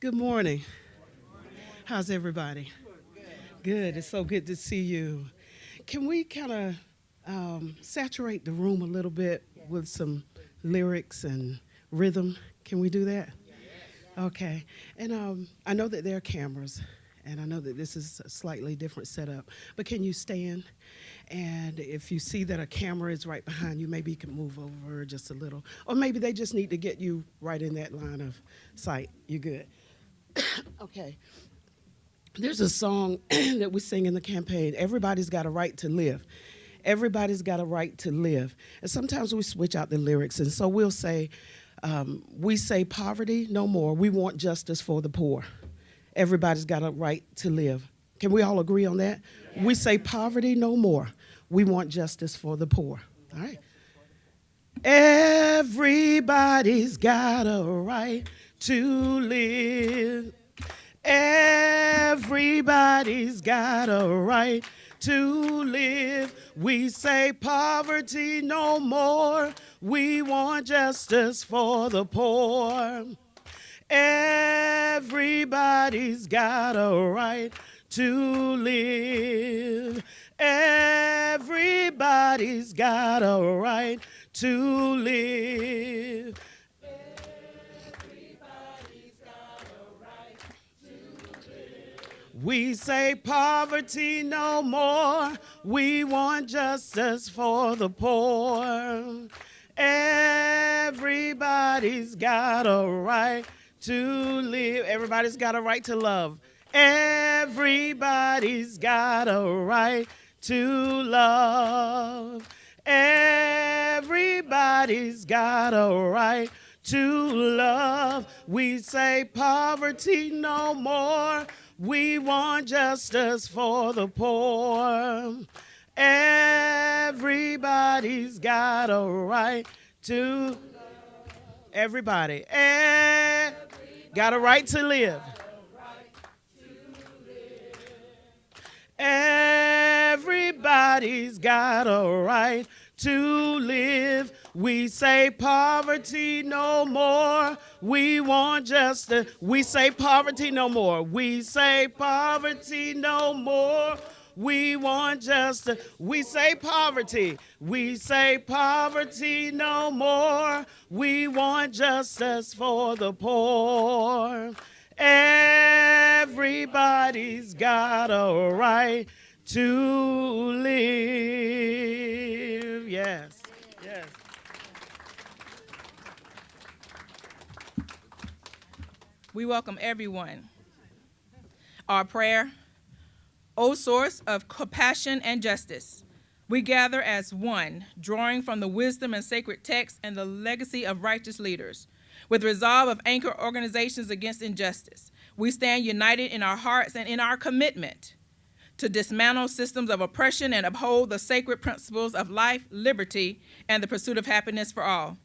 Good morning. How's everybody? Good. It's so good to see you. Can we kind of saturate the room a little bit with some lyrics and rhythm? Can we do that? Okay. And I know that there are cameras, and I know that this is a slightly different setup, but can you stand? And if you see that a camera is right behind you, maybe you can move over just a little. Or maybe they just need to get you right in that line of sight. You good? Okay. There's a song that we sing in the campaign. Everybody's got a right to live. Everybody's got a right to live. And sometimes we switch out the lyrics. And so we'll say, we say poverty no more. We want justice for the poor. Everybody's got a right to live. Can we all agree on that? Yeah. We say poverty no more. We want justice for the poor. All right. Everybody's got a right to live. Everybody's got a right to live. We say poverty no more. We want justice for the poor. Everybody's got a right to live. Everybody's got a right to live. We say poverty no more. We want justice for the poor. Everybody's got a right to live. Everybody's got a right to love. Everybody's got a right to love. Everybody's got a right to love. We say poverty no more. We want justice for the poor. Everybody's got a right to. Everybody. Got a right to live. Everybody's got a right to live. We say poverty no more. We want justice. We say poverty no more. We say poverty no more. We want justice. We say poverty. We say poverty no more. We want justice for the poor. Everybody's got a right to live. Yes, yes. We welcome everyone. Our prayer, O source of compassion and justice, we gather as one, drawing from the wisdom and sacred texts and the legacy of righteous leaders. With resolve of anchor organizations against injustice, we stand united in our hearts and in our commitment to dismantle systems of oppression and uphold the sacred principles of life, liberty, and the pursuit of happiness for all.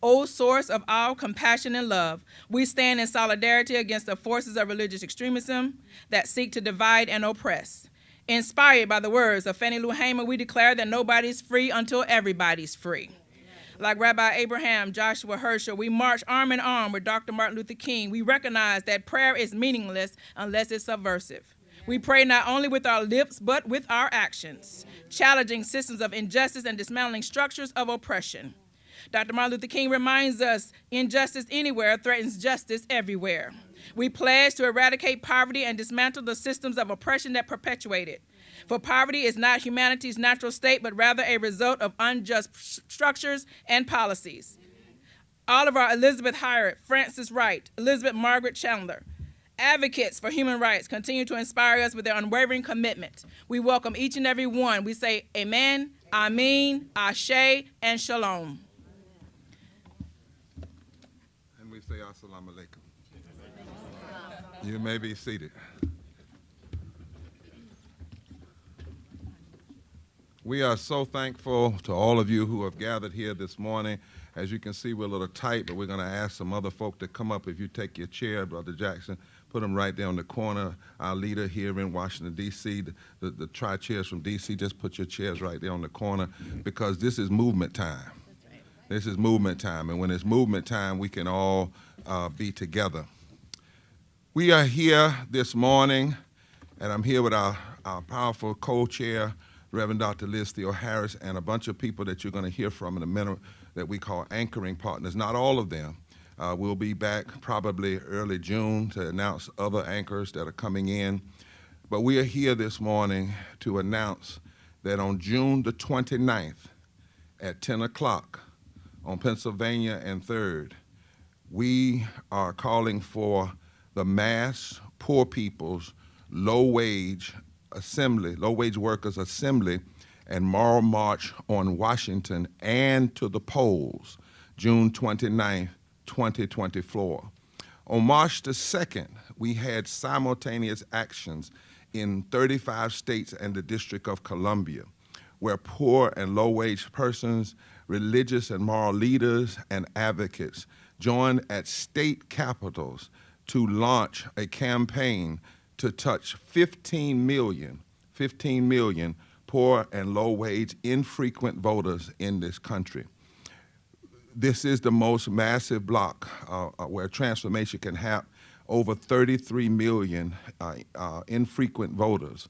O source of all compassion and love, we stand in solidarity against the forces of religious extremism that seek to divide and oppress. Inspired by the words of Fannie Lou Hamer, we declare that nobody's free until everybody's free. Like Rabbi Abraham Joshua Heschel, we march arm in arm with Dr. Martin Luther King. We recognize that prayer is meaningless unless it's subversive. We pray not only with our lips, but with our actions, challenging systems of injustice and dismantling structures of oppression. Dr. Martin Luther King reminds us, injustice anywhere threatens justice everywhere. We pledge to eradicate poverty and dismantle the systems of oppression that perpetuate it. For poverty is not humanity's natural state, but rather a result of unjust structures and policies. Oliver Elizabeth Hyatt, Frances Wright, Elizabeth Margaret Chandler, advocates for human rights, continue to inspire us with their unwavering commitment. We welcome each and every one. We say amen, amen, ashe, and shalom. And we say assalamu alaikum. You may be seated. We are so thankful to all of you who have gathered here this morning. As you can see, we're a little tight, but we're going to ask some other folk to come up. If you take your chair, Brother Jackson, put them right there on the corner. Our leader here in Washington, D.C., the tri-chairs from D.C., just put your chairs right there on the corner, because this is movement time. This is movement time, and when it's movement time, we can all be together. We are here this morning, and I'm here with our powerful co-chair, Reverend Dr. Liz Theo Harris, and a bunch of people that you're going to hear from in a minute that we call anchoring partners. Not all of them. We'll be back probably early June to announce other anchors that are coming in. But we are here this morning to announce that on June the 29th at 10 o'clock on Pennsylvania and 3rd, we are calling for the Mass Poor People's Low-Wage Workers Assembly and Moral March on Washington and to the polls, June 29th, 2024. On March the 2nd, we had simultaneous actions in 35 states and the District of Columbia, where poor and low-wage persons, religious and moral leaders, and advocates joined at state capitals to launch a campaign to touch 15 million poor and low-wage infrequent voters in this country. This is the most massive block where transformation can happen. Over 33 million infrequent voters,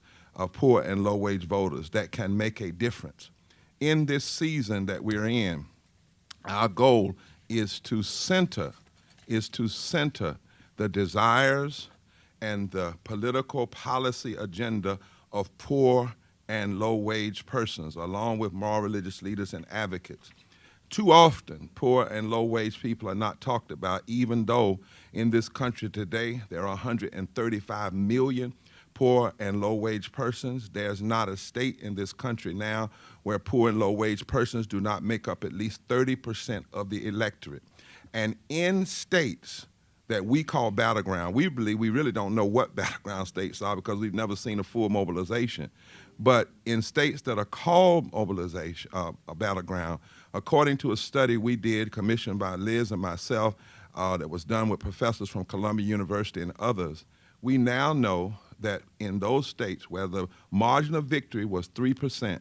poor and low-wage voters that can make a difference. In this season that we're in, our goal is to center the desires and the political policy agenda of poor and low-wage persons, along with moral religious leaders and advocates. Too often, poor and low-wage people are not talked about, even though in this country today there are 135 million poor and low-wage persons. There's not a state in this country now where poor and low-wage persons do not make up at least 30% of the electorate. And in states that we call battleground, we believe we really don't know what battleground states are because we've never seen a full mobilization. But in states that are called mobilization, battleground, according to a study we did commissioned by Liz and myself that was done with professors from Columbia University and others, we now know that in those states where the margin of victory was 3%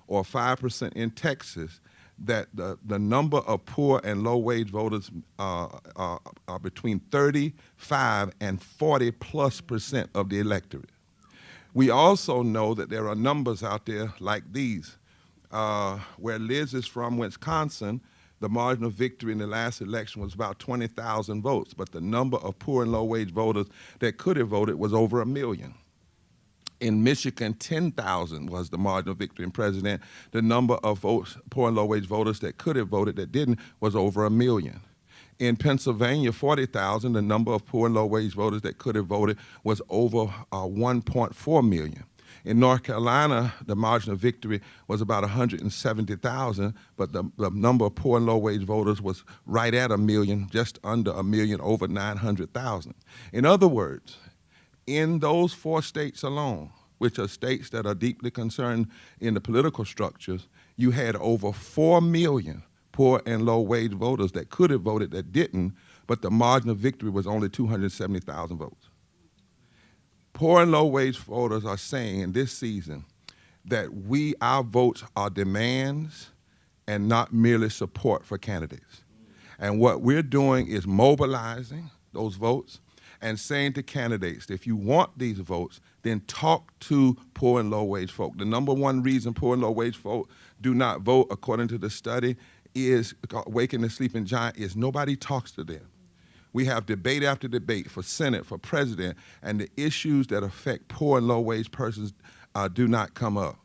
or 5% in Texas, that the number of poor and low-wage voters are between 35 and 40+% of the electorate. We also know that there are numbers out there like these. Where Liz is from, Wisconsin, the margin of victory in the last election was about 20,000 votes, but the number of poor and low-wage voters that could have voted was over 1 million. In Michigan, 10,000 was the margin of victory in president. The number of votes, poor and low-wage voters that could have voted that didn't was over 1 million. In Pennsylvania, 40,000, the number of poor and low-wage voters that could have voted was over 1.4 million. In North Carolina, the margin of victory was about 170,000, but the number of poor and low-wage voters was right at 1 million, just under 1 million, over 900,000. In other words, in those 4 states alone, which are states that are deeply concerned in the political structures, you had over 4 million poor and low-wage voters that could have voted that didn't, but the margin of victory was only 270,000 votes. Poor and low-wage voters are saying in this season that our votes are demands and not merely support for candidates. And what we're doing is mobilizing those votes and saying to candidates, if you want these votes, then talk to poor and low-wage folk. The number one reason poor and low-wage folk do not vote, according to the study, is Waking the Sleeping Giant, is nobody talks to them. We have debate after debate for Senate, for president, and the issues that affect poor and low-wage persons do not come up.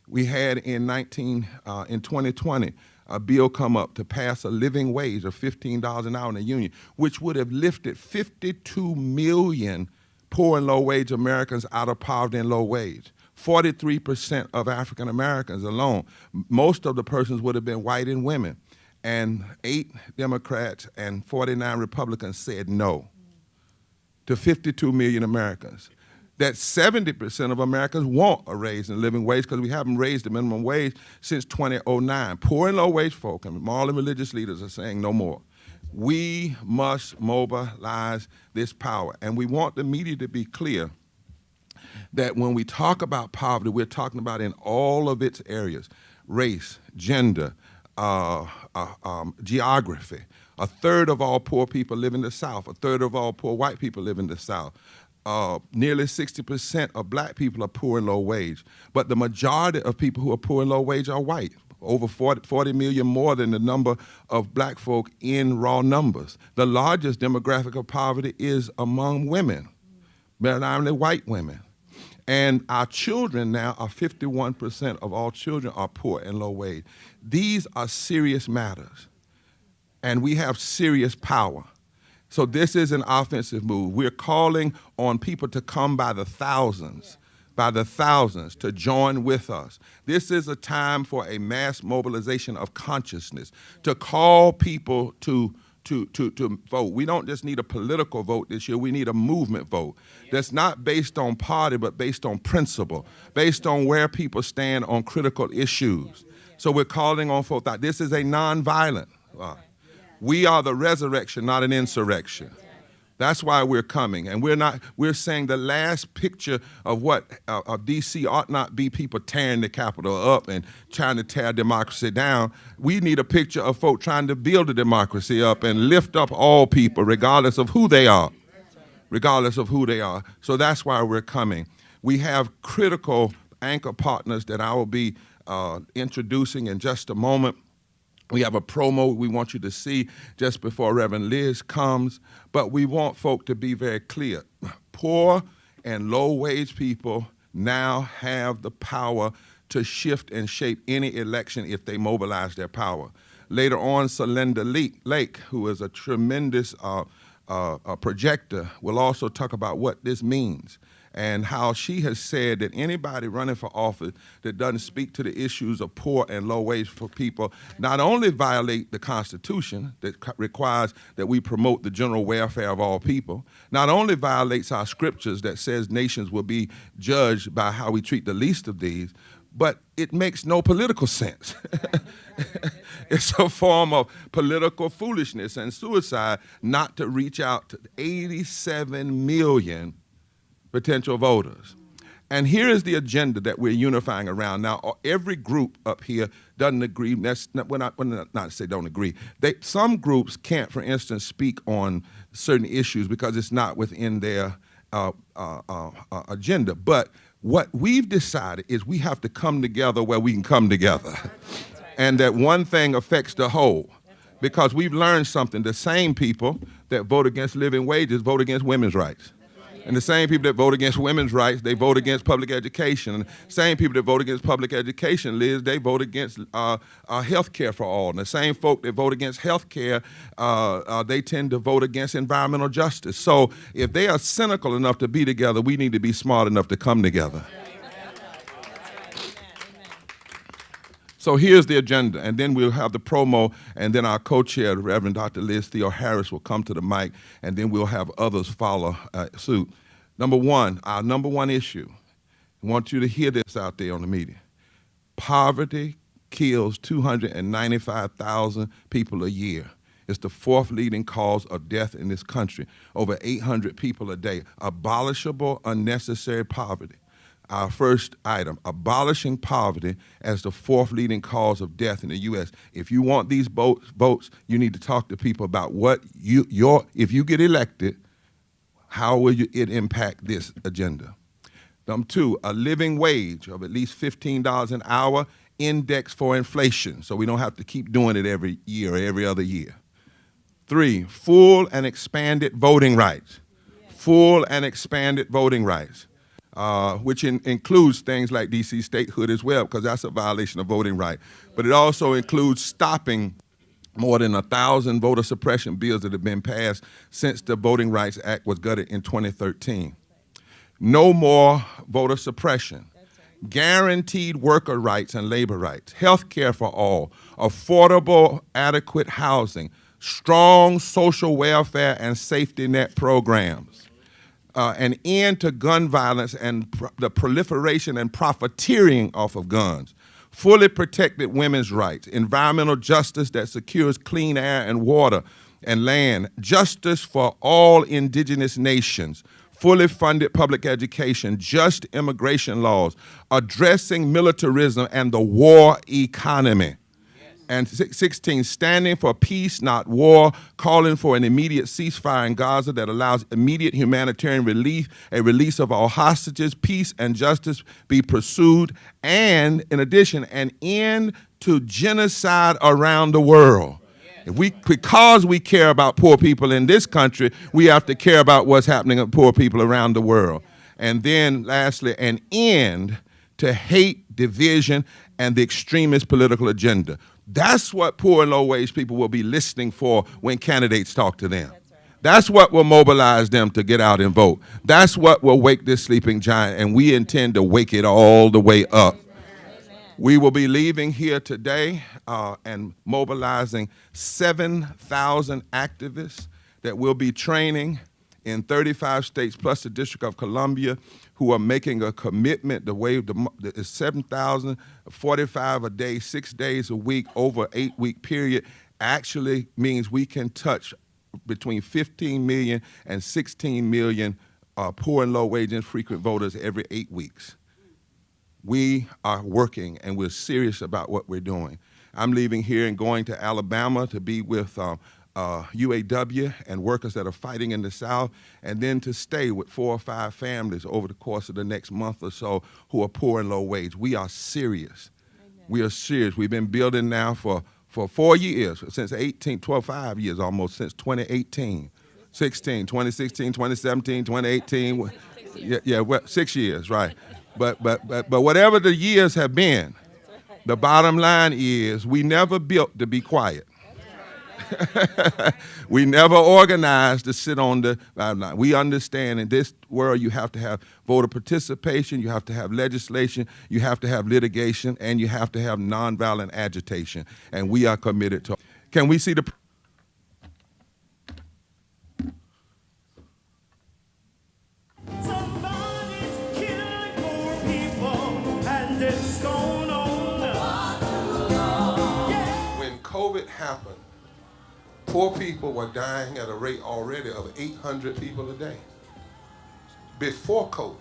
We had in 2020 a bill come up to pass a living wage of $15 an hour in the union, which would have lifted 52 million poor and low-wage Americans out of poverty and low wage. 43% of African Americans alone. Most of the persons would have been white and women. And 8 Democrats and 49 Republicans said no to 52 million Americans. That 70% of Americans want a raise in the living wage because we haven't raised the minimum wage since 2009. Poor and low-wage folk and moral and religious leaders are saying no more. We must mobilize this power. And we want the media to be clear that when we talk about poverty, we're talking about in all of its areas: race, gender, geography, A third of all poor people live in the South. A third of all poor white people live in the South. Nearly 60% of black people are poor and low wage. But the majority of people who are poor and low wage are white. Over 40 million more than the number of black folk in raw numbers. The largest demographic of poverty is among women, predominantly white women. And our children now are 51% of all children are poor and low wage. These are serious matters. And we have serious power. So this is an offensive move. We're calling on people to come by the thousands to join with us. This is a time for a mass mobilization of consciousness, to call people to vote. We don't just need a political vote this year, we need a movement vote that's not based on party, but based on principle, based on where people stand on critical issues. So we're calling on folks out. This is a nonviolent. We are the resurrection, not an insurrection. That's why we're coming. And we're saying the last picture of what of D.C. ought not be people tearing the Capitol up and trying to tear democracy down. We need a picture of folk trying to build a democracy up and lift up all people, regardless of who they are. Regardless of who they are. So that's why we're coming. We have critical anchor partners that I will be introducing in just a moment. We have a promo we want you to see just before Reverend Liz comes, but we want folk to be very clear. Poor and low-wage people now have the power to shift and shape any election if they mobilize their power. Later on, Celinda Lake, who is a tremendous projector, will also talk about what this means and how she has said that anybody running for office that doesn't speak to the issues of poor and low wage for people not only violate the Constitution that requires that we promote the general welfare of all people, not only violates our scriptures that says nations will be judged by how we treat the least of these, but it makes no political sense. It's a form of political foolishness and suicide not to reach out to 87 million potential voters. And here is the agenda that we're unifying around. Now, every group up here doesn't agree. We're not to say don't agree. Some groups can't, for instance, speak on certain issues because it's not within their agenda. But what we've decided is we have to come together where we can come together. And that one thing affects the whole. Because we've learned something. The same people that vote against living wages vote against women's rights. And the same people that vote against women's rights, they vote against public education. And the same people that vote against public education, Liz, they vote against health care for all. And the same folk that vote against health care, they tend to vote against environmental justice. So if they are cynical enough to be together, we need to be smart enough to come together. So here's the agenda, and then we'll have the promo, and then our co-chair, Reverend Dr. Liz Theo Harris, will come to the mic, and then we'll have others follow suit. Number one, our number one issue, I want you to hear this out there on the media. Poverty kills 295,000 people a year. It's the fourth leading cause of death in this country, over 800 people a day. Abolishable, unnecessary poverty. Our first item, abolishing poverty as the fourth leading cause of death in the U.S. If you want these votes, you need to talk to people about what if you get elected, how will it impact this agenda? Number two, a living wage of at least $15 an hour indexed for inflation, so we don't have to keep doing it every year or every other year. Three, full and expanded voting rights. Full and expanded voting rights. Which includes things like D.C. statehood as well, because that's a violation of voting rights. But it also includes stopping more than 1,000 voter suppression bills that have been passed since the Voting Rights Act was gutted in 2013. No more voter suppression. Guaranteed worker rights and labor rights. Health care for all. Affordable, adequate housing. Strong social welfare and safety net programs. An end to gun violence and the proliferation and profiteering off of guns. Fully protected women's rights. Environmental justice that secures clean air and water and land. Justice for all indigenous nations. Fully funded public education. Just immigration laws. Addressing militarism and the war economy. And 16, standing for peace, not war, calling for an immediate ceasefire in Gaza that allows immediate humanitarian relief, a release of all hostages, peace and justice be pursued, and in addition, an end to genocide around the world. Because we care about poor people in this country, we have to care about what's happening to poor people around the world. And then lastly, an end to hate, division, and the extremist political agenda. That's what poor and low-wage people will be listening for when candidates talk to them. That's what will mobilize them to get out and vote. That's what will wake this sleeping giant, and we intend to wake it all the way up. We will be leaving here today and mobilizing 7,000 activists that will be training in 35 states plus the District of Columbia, who are making a commitment to waive the 7,000, 45 a day, 6 days a week, over an 8-week period, actually means we can touch between 15 million and 16 million poor and low-wage infrequent voters every 8 weeks. We are working, and we're serious about what we're doing. I'm leaving here and going to Alabama to be with UAW and workers that are fighting in the South, and then to stay with 4 or 5 families over the course of the next month or so who are poor and low wage. We are serious. Amen. We are serious. We've been building now for 4 years, since 5 years almost, since 2018. 2016, 2017, 2018. Yeah, 6 years, right. But whatever the years have been, the bottom line is we never built to be quiet. We never organized to sit on the line. We understand in this world you have to have voter participation, you have to have legislation, you have to have litigation, and you have to have nonviolent agitation. And we are committed to. Can we see the... When COVID happened, poor people were dying at a rate already of 800 people a day. Before COVID,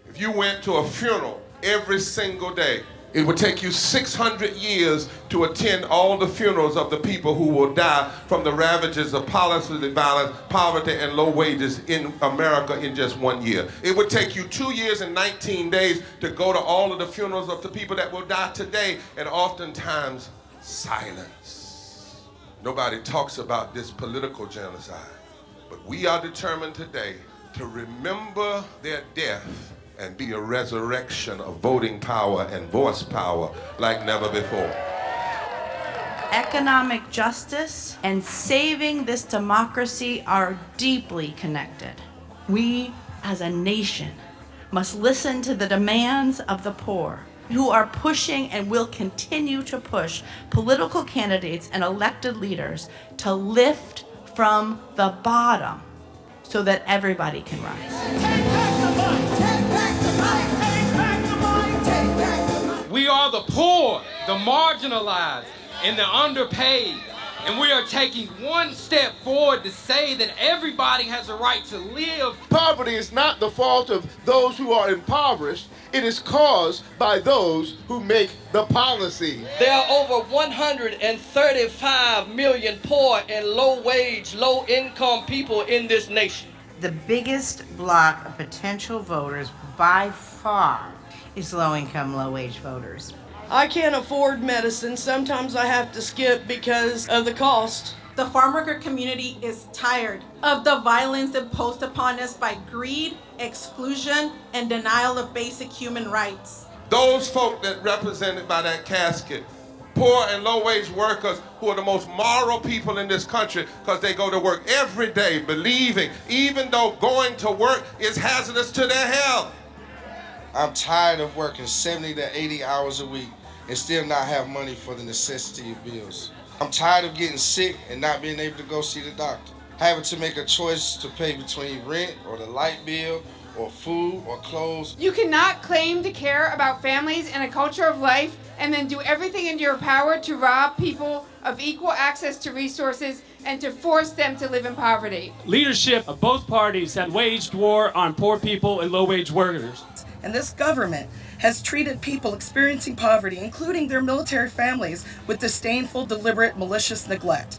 if you went to a funeral every single day, it would take you 600 years to attend all the funerals of the people who will die from the ravages of policy violence, poverty, and low wages in America in just 1 year. It would take you 2 years and 19 days to go to all of the funerals of the people that will die today, and oftentimes silence. Nobody talks about this political genocide, but we are determined today to remember their death and be a resurrection of voting power and voice power like never before. Economic justice and saving this democracy are deeply connected. We, as a nation, must listen to the demands of the poor, who are pushing and will continue to push political candidates and elected leaders to lift from the bottom so that everybody can rise. We are the poor, the marginalized, and the underpaid. And we are taking one step forward to say that everybody has a right to live. Poverty is not the fault of those who are impoverished. It is caused by those who make the policy. There are over 135 million poor and low-wage, low-income people in this nation. The biggest block of potential voters by far is low-income, low-wage voters. I can't afford medicine. Sometimes I have to skip because of the cost. The farm worker community is tired of the violence imposed upon us by greed, exclusion, and denial of basic human rights. Those folk that represented by that casket, poor and low-wage workers who are the most moral people in this country because they go to work every day believing, even though going to work is hazardous to their health. I'm tired of working 70 to 80 hours a week and still not have money for the necessity of bills. I'm tired of getting sick and not being able to go see the doctor. Having to make a choice to pay between rent or the light bill or food or clothes. You cannot claim to care about families and a culture of life and then do everything in your power to rob people of equal access to resources and to force them to live in poverty. Leadership of both parties have waged war on poor people and low-wage workers. And this government has treated people experiencing poverty, including their military families, with disdainful, deliberate, malicious neglect.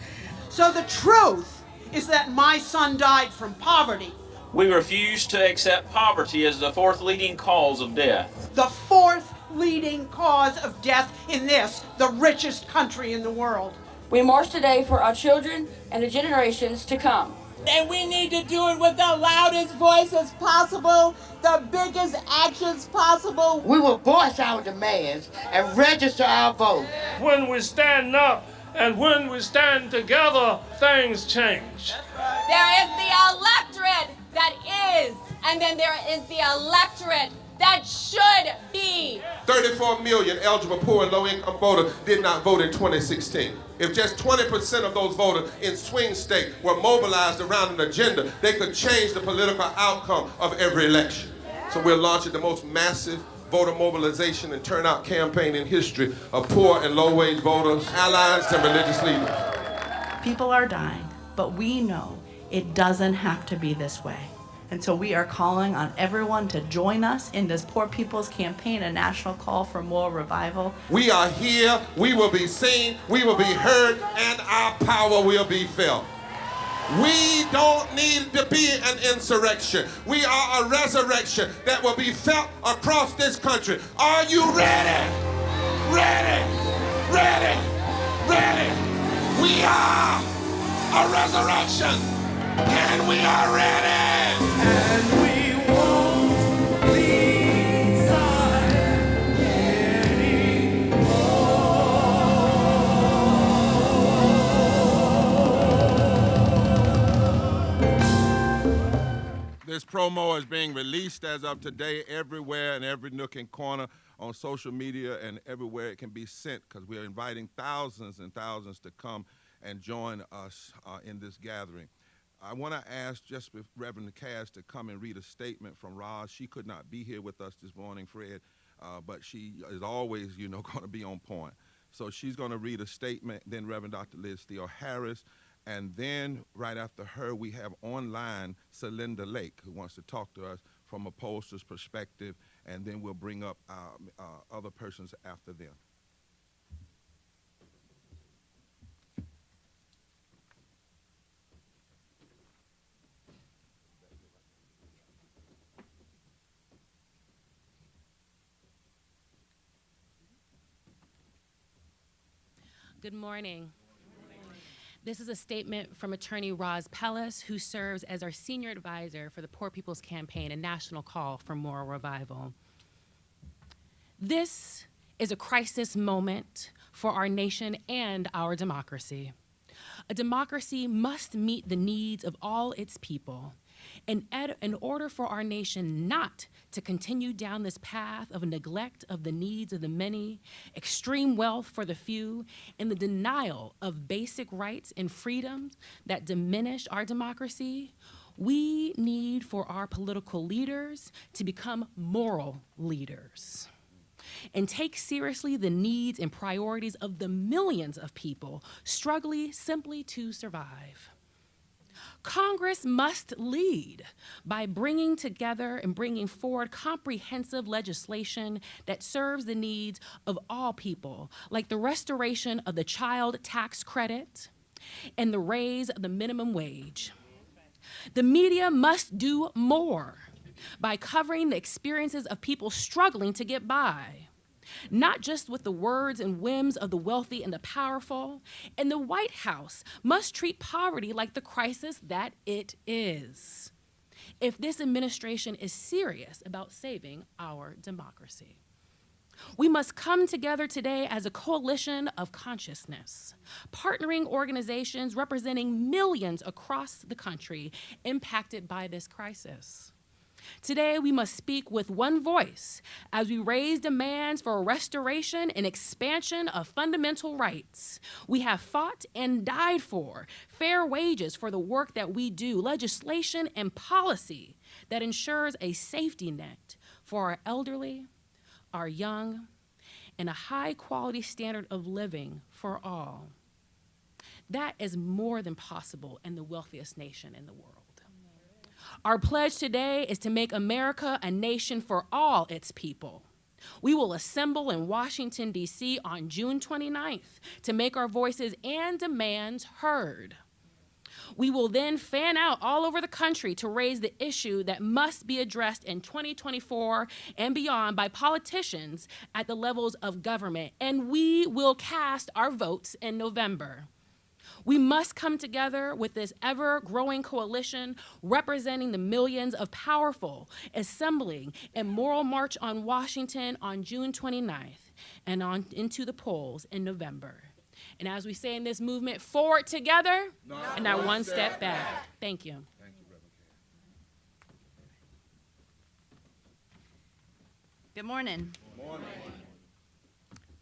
So the truth is that my son died from poverty. We refuse to accept poverty as the fourth leading cause of death. The fourth leading cause of death in this, the richest country in the world. We march today for our children and the generations to come. And we need to do it with the loudest voices possible, the biggest actions possible. We will voice our demands and register our vote. When we stand up and when we stand together, things change. There is the electorate that is, and then there is the electorate that should be. 34 million eligible poor and low-income voters did not vote in 2016. If just 20% of those voters in swing states were mobilized around an agenda, they could change the political outcome of every election. So we're launching the most massive voter mobilization and turnout campaign in history of poor and low-wage voters, allies, and religious leaders. People are dying, but we know it doesn't have to be this way. And so we are calling on everyone to join us in this Poor People's Campaign, a national call for moral revival. We are here, we will be seen, we will be heard, and our power will be felt. We don't need to be an insurrection. We are a resurrection that will be felt across this country. Are you ready? Ready? Ready? Ready? We are a resurrection, and we are ready. And we won't be silent anymore. This promo is being released as of today everywhere and every nook and corner on social media and everywhere it can be sent, because we are inviting thousands and thousands to come and join us in this gathering. I want to ask just Reverend Cass to come and read a statement from Roz. She could not be here with us this morning, Fred, but she is always, going to be on point. So she's going to read a statement, then Reverend Dr. Liz Theo Harris, and then right after her, we have online Celinda Lake, who wants to talk to us from a pollster's perspective, and then we'll bring up other persons after them. Good morning. This is a statement from attorney Roz Pellis, who serves as our senior advisor for the Poor People's Campaign, a national call for moral revival. This is a crisis moment for our nation and our democracy. A democracy must meet the needs of all its people. In order for our nation not to continue down this path of neglect of the needs of the many, extreme wealth for the few, and the denial of basic rights and freedoms that diminish our democracy, we need for our political leaders to become moral leaders and take seriously the needs and priorities of the millions of people struggling simply to survive. Congress must lead by bringing together and bringing forward comprehensive legislation that serves the needs of all people, like the restoration of the child tax credit and the raise of the minimum wage. The media must do more by covering the experiences of people struggling to get by, not just with the words and whims of the wealthy and the powerful. And the White House must treat poverty like the crisis that it is, if this administration is serious about saving our democracy. We must come together today as a coalition of consciousness, partnering organizations representing millions across the country impacted by this crisis. Today, we must speak with one voice as we raise demands for a restoration and expansion of fundamental rights. We have fought and died for fair wages for the work that we do, legislation and policy that ensures a safety net for our elderly, our young, and a high-quality standard of living for all. That is more than possible in the wealthiest nation in the world. Our pledge today is to make America a nation for all its people, We will assemble in Washington, D.C. on June 29th to make our voices and demands heard. We will then fan out all over the country to raise the issue that must be addressed in 2024 and beyond by politicians at the levels of government, and we will cast our votes in November. We must come together with this ever-growing coalition representing the millions of powerful assembling and moral march on Washington on June 29th and on into the polls in November. And as we say in this movement, forward together, and not one step back. Thank you. Good morning. Good morning.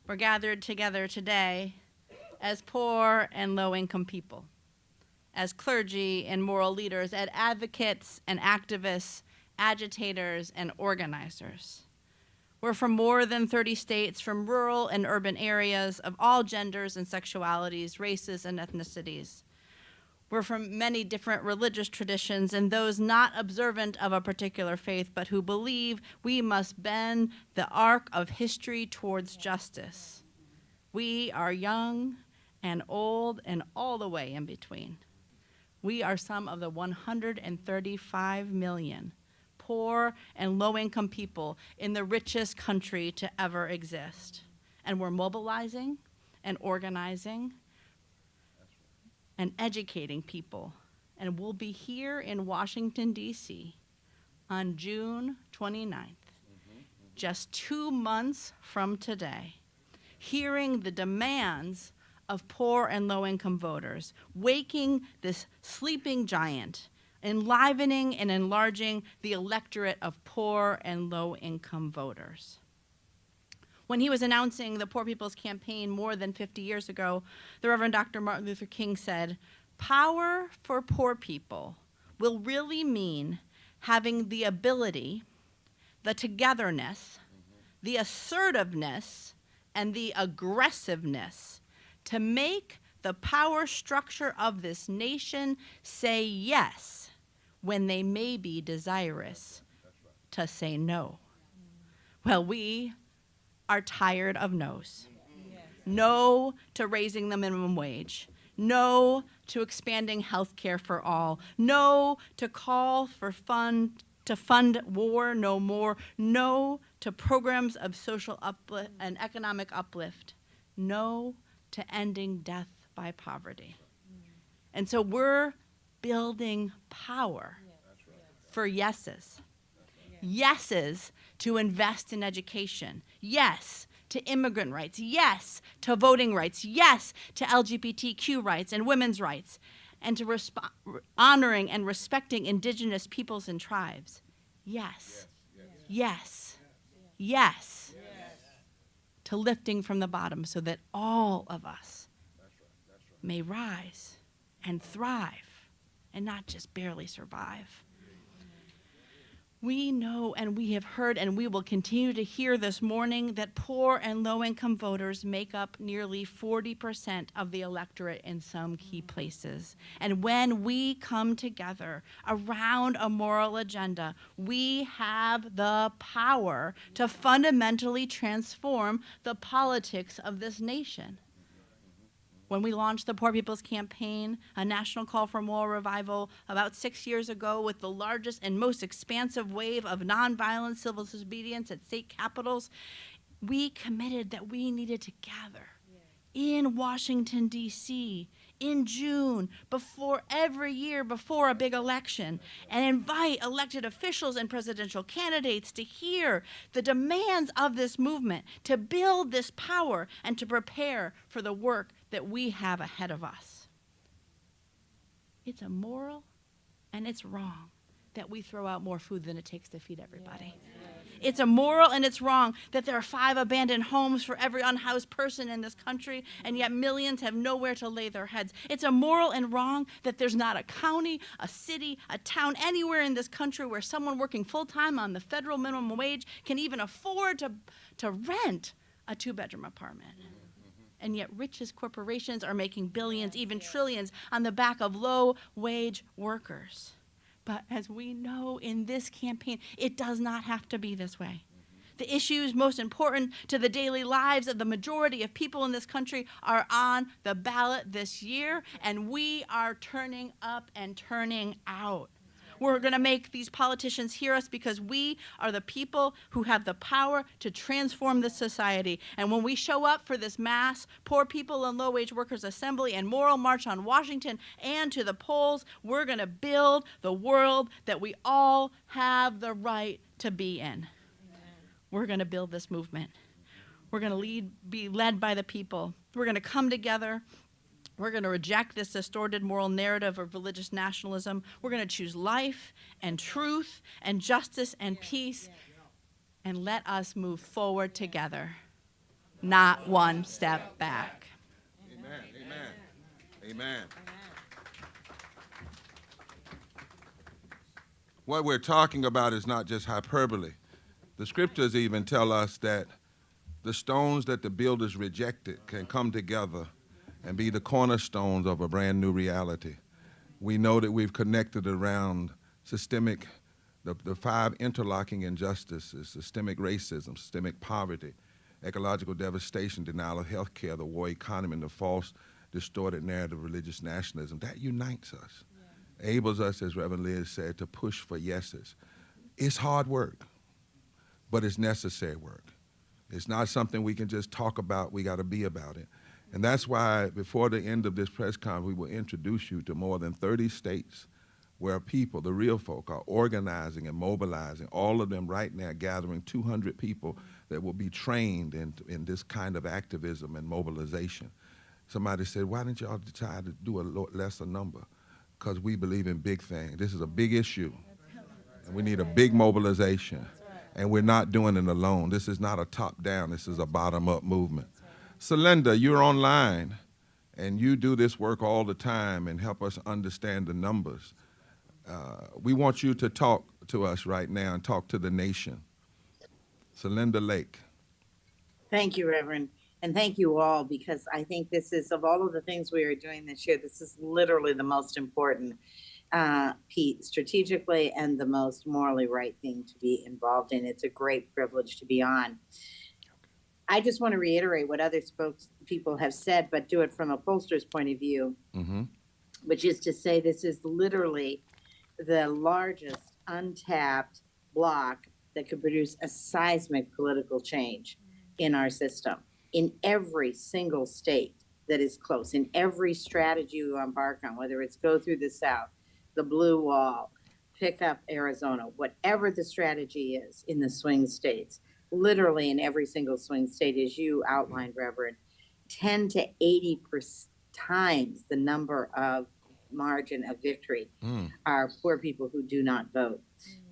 We're gathered together today as poor and low-income people, as clergy and moral leaders, as advocates and activists, agitators and organizers. We're from more than 30 states, from rural and urban areas of all genders and sexualities, races and ethnicities. We're from many different religious traditions and those not observant of a particular faith, but who believe we must bend the arc of history towards justice. We are young and old and all the way in between. We are some of the 135 million poor and low-income people in the richest country to ever exist. And we're mobilizing and organizing and educating people. And we'll be here in Washington, D.C. on June 29th, just 2 months from today, hearing the demands of poor and low-income voters, waking this sleeping giant, enlivening and enlarging the electorate of poor and low-income voters. When he was announcing the Poor People's Campaign more than 50 years ago, the Reverend Dr. Martin Luther King said, "Power for poor people will really mean having the ability, the togetherness, the assertiveness, and the aggressiveness to make the power structure of this nation say yes when they may be desirous to say no." Well, we are tired of no's. No to raising the minimum wage. No to expanding health care for all. No to call for fund war no more. No to programs of social uplift and economic uplift. No to ending death by poverty. And so we're building power for yeses. Yeses to invest in education. Yes to immigrant rights. Yes to voting rights. Yes to LGBTQ rights and women's rights. And to honoring and respecting indigenous peoples and tribes. Yes. Yes. Yes. To lifting from the bottom so that all of us may rise and thrive and not just barely survive. We know and we have heard and we will continue to hear this morning that poor and low-income voters make up nearly 40% of the electorate in some key places. And when we come together around a moral agenda, we have the power to fundamentally transform the politics of this nation. When we launched the Poor People's Campaign, a national call for moral revival about 6 years ago with the largest and most expansive wave of nonviolent civil disobedience at state capitals, we committed that we needed to gather in Washington, D.C. in June, every year before a big election, and invite elected officials and presidential candidates to hear the demands of this movement, to build this power, and to prepare for the work that we have ahead of us. It's immoral and it's wrong that we throw out more food than it takes to feed everybody. It's immoral and it's wrong that there are 5 abandoned homes for every unhoused person in this country, and yet millions have nowhere to lay their heads. It's immoral and wrong that there's not a county, a city, a town, anywhere in this country where someone working full-time on the federal minimum wage can even afford to rent a 2-bedroom apartment. And yet richest corporations are making billions, even trillions, on the back of low-wage workers. But as we know in this campaign, it does not have to be this way. The issues most important to the daily lives of the majority of people in this country are on the ballot this year, and we are turning up and turning out. We're going to make these politicians hear us because we are the people who have the power to transform this society. And when we show up for this mass Poor People and Low-Wage Workers Assembly and Moral March on Washington and to the polls, we're going to build the world that we all have the right to be in. We're going to build this movement. We're going to be led by the people. We're going to come together. We're going to reject this distorted moral narrative of religious nationalism. We're going to choose life and truth and justice and peace, and let us move forward together, not one step back. Amen. Amen. Amen. What we're talking about is not just hyperbole. The scriptures even tell us that the stones that the builders rejected can come together and be the cornerstones of a brand new reality. We know that we've connected around systemic, the 5 interlocking injustices: systemic racism, systemic poverty, ecological devastation, denial of health care, the war economy, and the false, distorted narrative of religious nationalism. That unites us, enables us, as Reverend Liz said, to push for yeses. It's hard work, but it's necessary work. It's not something we can just talk about, we gotta be about it. And that's why before the end of this press conference, we will introduce you to more than 30 states where people, the real folk, are organizing and mobilizing, all of them right now gathering 200 people that will be trained in this kind of activism and mobilization. Somebody said, why didn't y'all decide to do a lesser number? Because we believe in big things. This is a big issue, and we need a big mobilization. And we're not doing it alone. This is not a top-down, this is a bottom-up movement. Celinda, you're online, and you do this work all the time and help us understand the numbers. We want you to talk to us right now and talk to the nation. Celinda Lake. Thank you, Reverend, and thank you all, because I think this is, of all of the things we are doing this year, this is literally the most important piece strategically and the most morally right thing to be involved in. It's a great privilege to be on. I just want to reiterate what other spokespeople have said, but do it from a pollster's point of view, which is to say this is literally the largest untapped block that could produce a seismic political change in our system, in every single state that is close, in every strategy you embark on, whether it's go through the South, the blue wall, pick up Arizona, whatever the strategy is in the swing states. Literally in every single swing state, as you outlined, Reverend, 10 to 80 times the number of margin of victory are poor people who do not vote.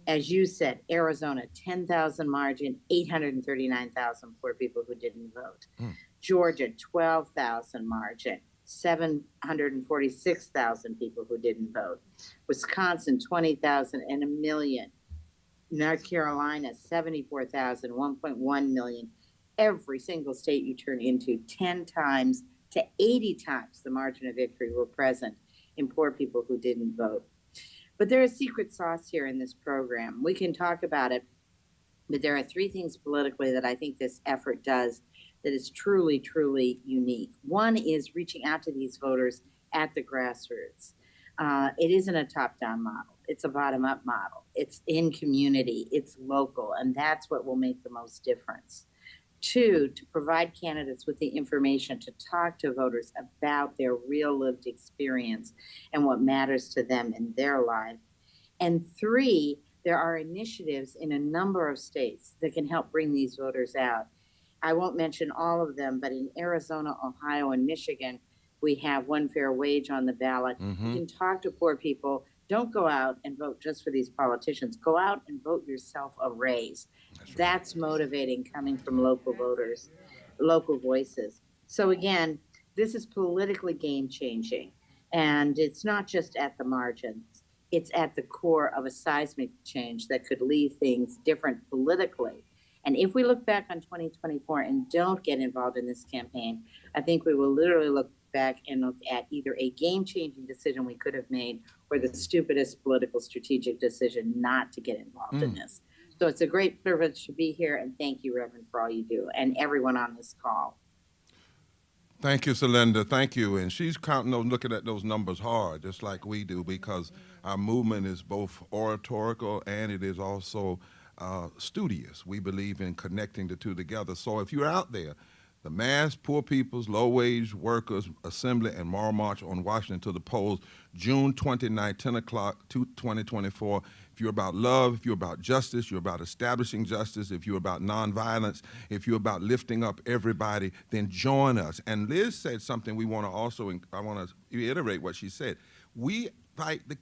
As you said, Arizona, 10,000 margin, 839,000 poor people who didn't vote. Georgia, 12,000 margin, 746,000 people who didn't vote. Wisconsin, 20,000 and 1 million. North Carolina, 74,000, 1.1 million. Every single state you turn into, 10 times to 80 times the margin of victory were present in poor people who didn't vote. But there is secret sauce here in this program. We can talk about it, but there are 3 things politically that I think this effort does that is truly, truly unique. One is reaching out to these voters at the grassroots. It isn't a top-down model. It's a bottom-up model. It's in community. It's local, and that's what will make the most difference. 2, to provide candidates with the information to talk to voters about their real lived experience and what matters to them in their life. And 3, there are initiatives in a number of states that can help bring these voters out. I won't mention all of them, but in Arizona, Ohio, and Michigan, we have One Fair Wage on the ballot. You can talk to poor people. Don't go out and vote just for these politicians. Go out and vote yourself a raise. That's motivating, coming from local voters, local voices. So again, this is politically game changing. And it's not just at the margins. It's at the core of a seismic change that could leave things different politically. And if we look back on 2024 and don't get involved in this campaign, I think we will literally look back and look at either a game-changing decision we could have made or the stupidest political strategic decision not to get involved in this. So it's a great privilege to be here, and thank you, Reverend, for all you do, and everyone on this call. Thank you, Celinda. Thank you. And she's counting those, looking at those numbers hard, just like we do, because our movement is both oratorical and it is also studious. We believe in connecting the two together. So if you're out there, the Mass Poor People's Low-Wage Workers Assembly and Moral March on Washington to the polls, June 29, 10 o'clock, 2024. If you're about love, if you're about justice, you're about establishing justice, if you're about nonviolence, if you're about lifting up everybody, then join us. And Liz said something we want to also, I want to reiterate what she said. We fight the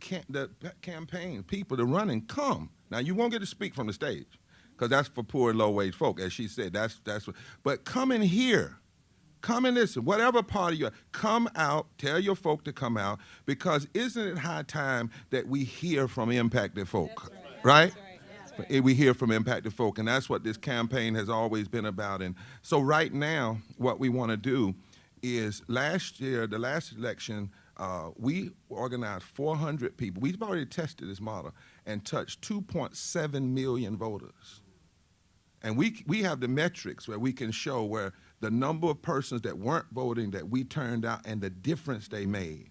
campaign, people that are running, come. Now, you won't get to speak from the stage, because that's for poor and low-wage folk, as she said. That's what. But come in here. Come and listen. Whatever part of you, come out. Tell your folk to come out, because isn't it high time that we hear from impacted folk, right? We hear from impacted folk, and that's what this campaign has always been about. And so right now, what we want to do is, last year, the last election, we organized 400 people. We've already tested this model and touched 2.7 million voters. And we have the metrics where we can show where the number of persons that weren't voting that we turned out and the difference they made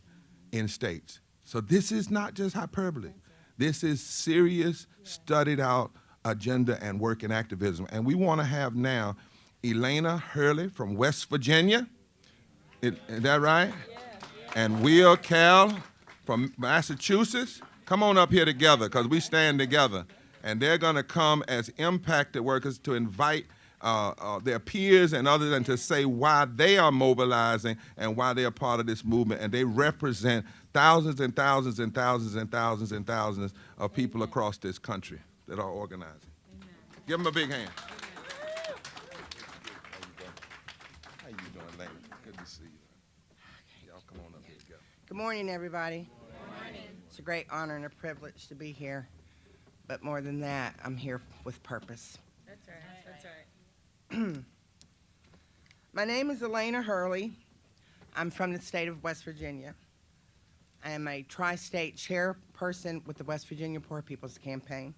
in states. So this is not just hyperbole. This is serious, studied out agenda and work in activism. And we want to have now Elena Hurley from West Virginia. Is that right? And Will Cal from Massachusetts. Come on up here together, because we stand together. And they're going to come as impacted workers to invite their peers and others, and to say why they are mobilizing and why they are part of this movement. And they represent thousands and thousands and thousands and thousands and thousands of people across this country that are organizing. Amen. Give them a big hand. How you doing, Lane? Good to see you. Y'all come on up here together. Good morning, everybody. Good morning. It's a great honor and a privilege to be here. But more than that, I'm here with purpose. That's right. That's right. My name is Elena Hurley. I'm from the state of West Virginia. I am a tri-state chairperson with the West Virginia Poor People's Campaign.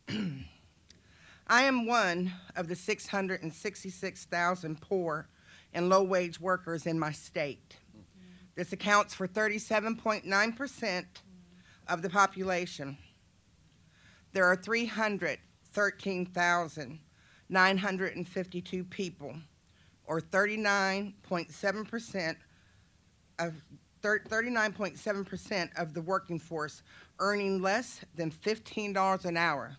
I am one of the 666,000 poor and low-wage workers in my state. This accounts for 37.9% of the population. There are 313,952 people, or 39.7% of the working force earning less than $15 an hour.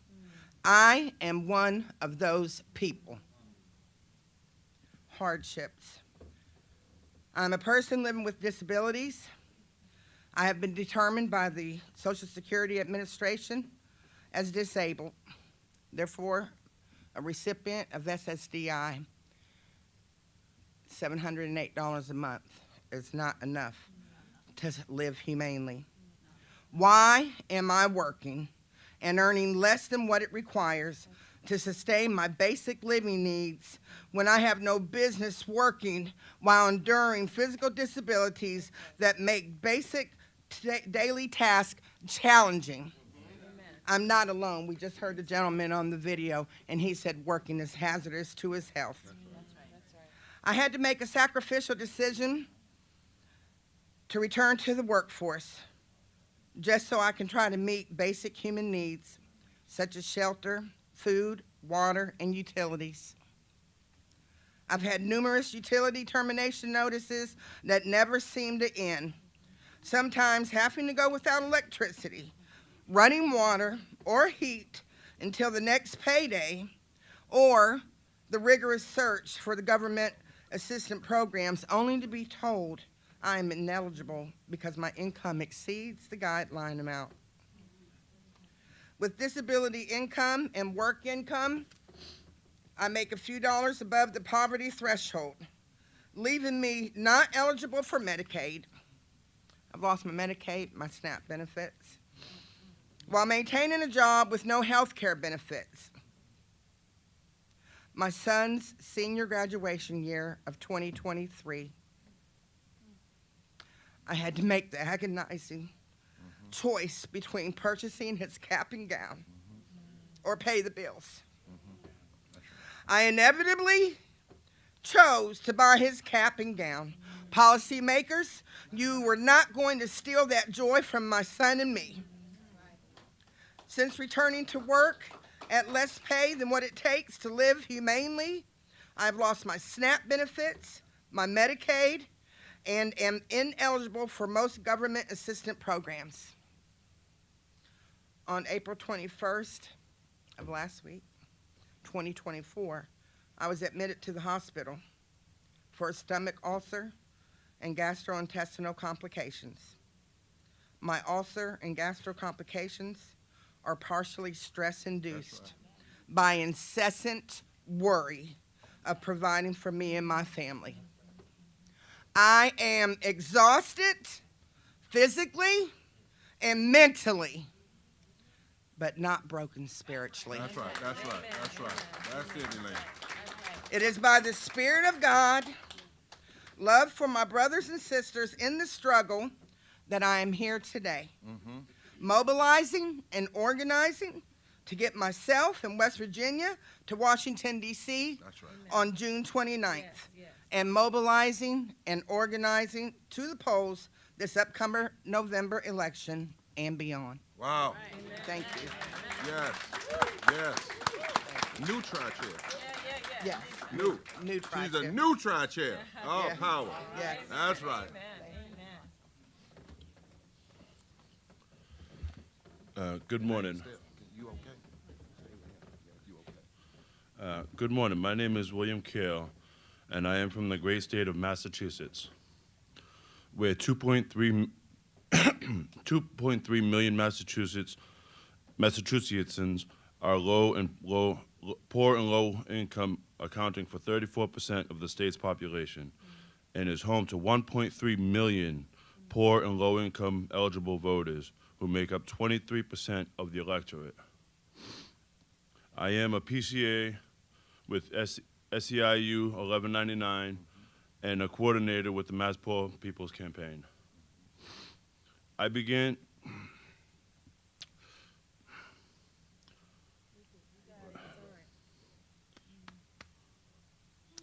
I am one of those people. Hardships. I'm a person living with disabilities. I have been determined by the Social Security Administration as disabled, therefore a recipient of SSDI. $708 a month is not enough to live humanely. Why am I working and earning less than what it requires to sustain my basic living needs when I have no business working while enduring physical disabilities that make basic daily tasks challenging? I'm not alone. We just heard the gentleman on the video, and he said working is hazardous to his health. That's right. That's right. I had to make a sacrificial decision to return to the workforce just so I can try to meet basic human needs such as shelter, food, water, and utilities. I've had numerous utility termination notices that never seem to end, sometimes having to go without electricity, running water or heat until the next payday, or the rigorous search for the government assistance programs only to be told I am ineligible because my income exceeds the guideline amount. With disability income and work income, I make a few dollars above the poverty threshold, leaving me not eligible for Medicaid. I've lost my Medicaid, my SNAP benefits, while maintaining a job with no health care benefits. My son's senior graduation year of 2023, I had to make the agonizing choice between purchasing his cap and gown or pay the bills. I inevitably chose to buy his cap and gown. Policymakers, you were not going to steal that joy from my son and me. Since returning to work at less pay than what it takes to live humanely, I've lost my SNAP benefits, my Medicaid, and am ineligible for most government assistance programs. On April 21st of last week, 2024, I was admitted to the hospital for a stomach ulcer and gastrointestinal complications. My ulcer and gastro complications are partially stress-induced by incessant worry of providing for me and my family. I am exhausted physically and mentally, but not broken spiritually. That's right, that's right, that's right. That's it, Elaine. It is by the Spirit of God, love for my brothers and sisters in the struggle, that I am here today, mobilizing and organizing to get myself and West Virginia to Washington, D.C. on June 29th, and mobilizing and organizing to the polls this upcoming November election and beyond. Wow. Thank you. Yes, yes. New tri-chair. Yes. New. New tri-chair. She's a new tri-chair. All Yeah. power. Yes. That's right. Good morning. You okay? Good morning. My name is William Kale, and I am from the great state of Massachusetts, where 2.3 million Massachusettsans are poor and low income, accounting for 34% of the state's population, and is home to 1.3 million poor and low income eligible voters, who make up 23% of the electorate. I am a PCA with SEIU 1199 and a coordinator with the Mass Poor People's Campaign. I began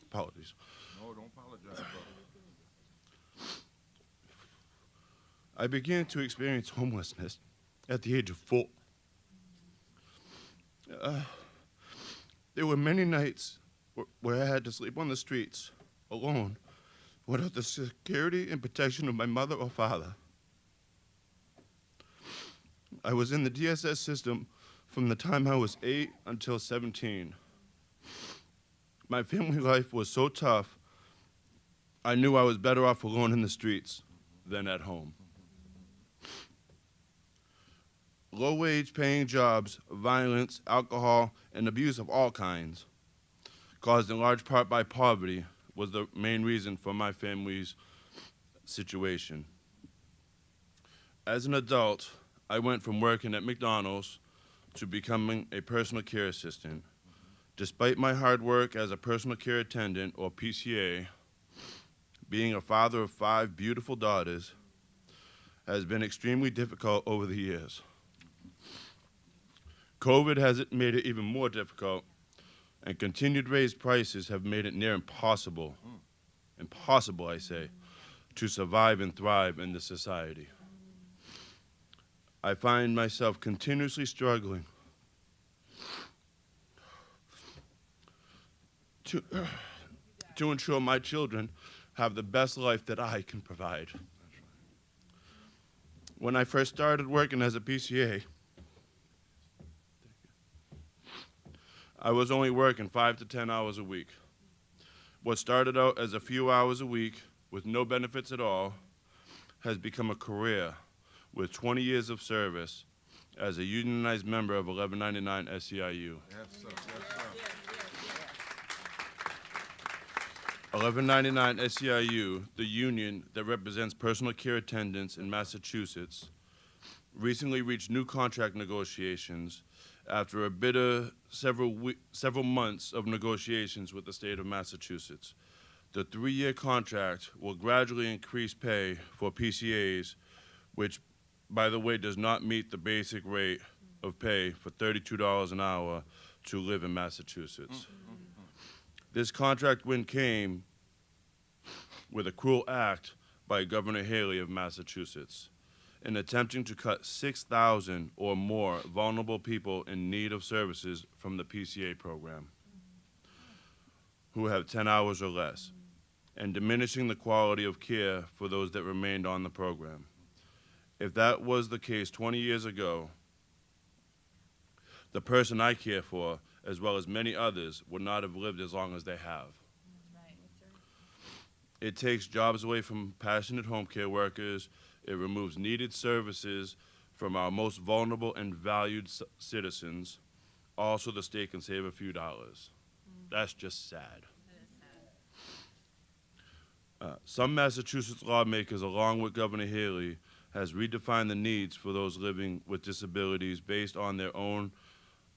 apologies. No, don't apologize, brother. I began to experience homelessness at the age of 4. There were many nights where I had to sleep on the streets alone without the security and protection of my mother or father. I was in the DSS system from the time I was 8 until 17. My family life was so tough, I knew I was better off alone in the streets than at home. Low-wage paying jobs, violence, alcohol, and abuse of all kinds, caused in large part by poverty, was the main reason for my family's situation. As an adult, I went from working at McDonald's to becoming a personal care assistant. Despite my hard work as a personal care attendant, or PCA, being a father of 5 beautiful daughters has been extremely difficult over the years. COVID has made it even more difficult, and continued raised prices have made it near impossible, impossible, I say, to survive and thrive in this society. I find myself continuously struggling to ensure my children have the best life that I can provide. When I first started working as a PCA, I was only working 5 to 10 hours a week. What started out as a few hours a week with no benefits at all has become a career with 20 years of service as a unionized member of 1199 SEIU. Yes, sir. Yes, sir. 1199 SEIU, the union that represents personal care attendants in Massachusetts, recently reached new contract negotiations after a bitter several months of negotiations with the state of Massachusetts. The 3-year contract will gradually increase pay for PCAs, which, by the way, does not meet the basic rate of pay for $32 an hour to live in Massachusetts. This contract win came with a cruel act by Governor Haley of Massachusetts in attempting to cut 6,000 or more vulnerable people in need of services from the PCA program who have 10 hours or less, and diminishing the quality of care for those that remained on the program. If that was the case 20 years ago, the person I care for, as well as many others, would not have lived as long as they have. It takes jobs away from passionate home care workers. It removes needed services from our most vulnerable and valued citizens. Also, the state can save a few dollars. That's just sad. Some Massachusetts lawmakers, along with Governor Haley, has redefined the needs for those living with disabilities based on their own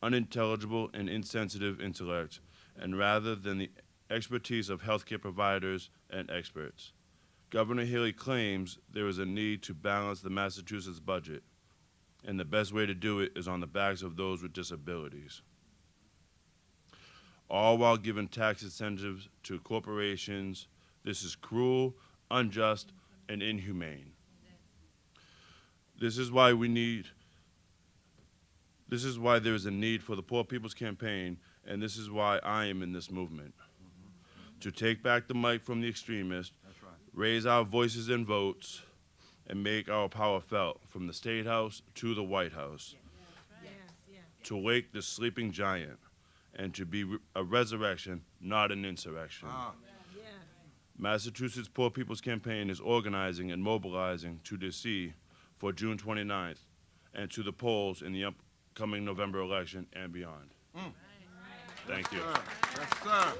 unintelligible and insensitive intellect, and rather than the expertise of healthcare providers and experts. Governor Haley claims there is a need to balance the Massachusetts budget, and the best way to do it is on the backs of those with disabilities, all while giving tax incentives to corporations. This is cruel, unjust, and inhumane. This is why there is a need for the Poor People's Campaign, and this is why I am in this movement. To take back the mic from the extremists, raise our voices and votes, and make our power felt from the State House to the White House. To wake the sleeping giant, and to be a resurrection, not an insurrection. Massachusetts Poor People's Campaign is organizing and mobilizing to DC for June 29th and to the polls in the upcoming November election and beyond. Thank you. Yes, sir.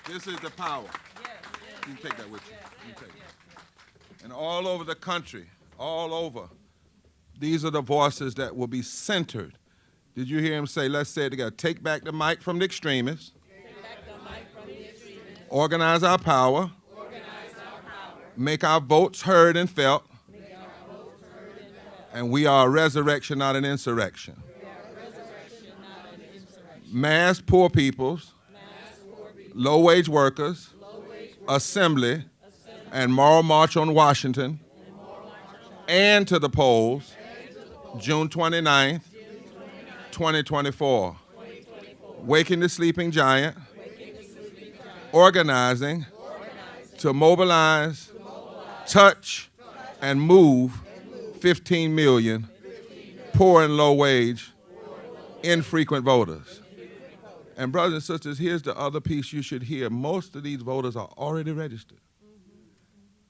This is the power. You can take that with you. You can take it. And all over the country, all over, these are the voices that will be centered. Did you hear him say, let's say it together, take back the mic from the extremists, organize our power, make our votes heard and felt, and we are a resurrection, not an insurrection. Mass poor peoples, low-wage workers, assembly, and moral march on Washington, and to the polls, June 29th, 2024. Waking the sleeping giant, organizing to mobilize, touch, and move 15 million poor and low-wage, infrequent voters. And brothers and sisters, here's the other piece you should hear. Most of these voters are already registered.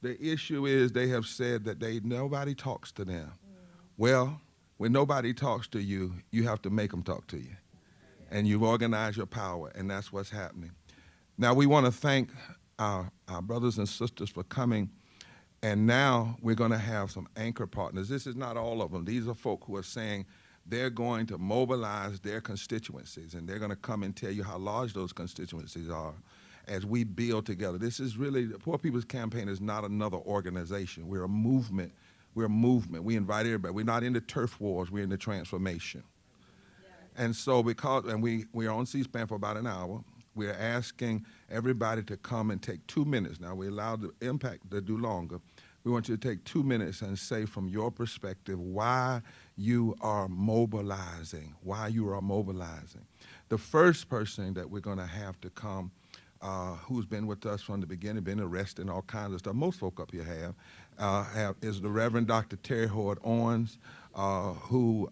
The issue is they have said that nobody talks to them. Well, when nobody talks to you, you have to make them talk to you. And you've organized your power, and that's what's happening. Now, we want to thank our brothers and sisters for coming. And now we're going to have some anchor partners. This is not all of them. These are folk who are saying they're going to mobilize their constituencies, and they're going to come and tell you how large those constituencies are as we build together. This is really, the Poor People's Campaign is not another organization. We're a movement. We're a movement. We invite everybody. We're not into turf wars. We're into transformation. And so we are on C-SPAN for about an hour. We're asking everybody to come and take 2 minutes. Now, we allowed the impact to do longer. We want you to take 2 minutes and say from your perspective why you are mobilizing, The first person that we're going to have to come, who's been with us from the beginning, been arrested and all kinds of stuff, most folk up here have, is the Reverend Dr. Terry Hoard Owens, who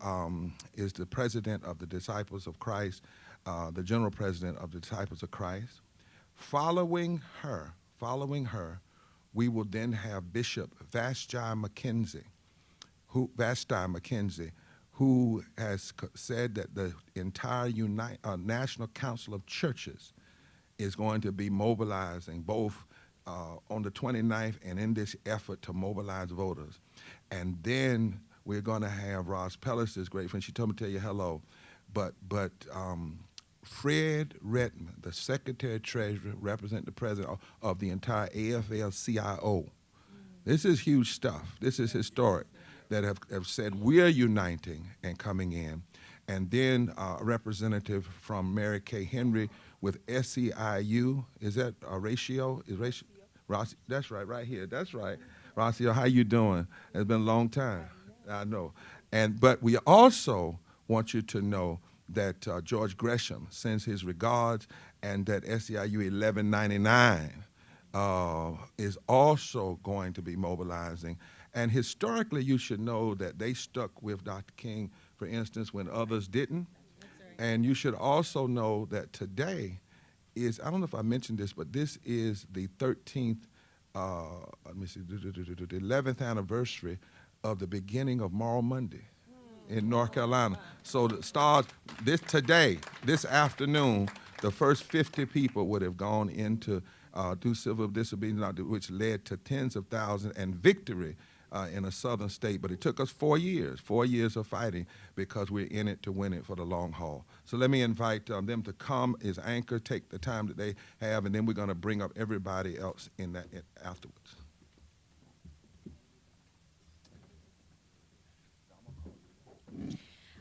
is the president of the Disciples of Christ, the general president of the Disciples of Christ. Following her, we will then have Bishop Vashti McKenzie, who has said that the entire National Council of Churches is going to be mobilizing both on the 29th and in this effort to mobilize voters. And then we're going to have Roz Pellis, this great friend. She told me to tell you hello. But Fred Redmond, the Secretary-Treasurer, representing the President of the entire AFL-CIO. This is huge stuff. This is historic. that have said we're uniting and coming in. And then a representative from Mary Kay Henry with SEIU. Is that a ratio? Is ratio? Ross, that's right here. That's right. Rocio, how you doing? It's been a long time. I know. But we also want you to know that George Gresham sends his regards, and that SEIU 1199 is also going to be mobilizing. And historically, you should know that they stuck with Dr. King, for instance, when others didn't. And you should also know that today is, I don't know if I mentioned this, but this is the 13th, let me see, the 11th anniversary of the beginning of Moral Monday in North Carolina. So the stars, this afternoon, the first 50 people would have gone into do civil disobedience, which led to tens of thousands and victory in a southern state. But it took us 4 years of fighting, because we're in it to win it for the long haul. So let me invite them to come as anchor, take the time that they have, and then we're going to bring up everybody else in that afterwards.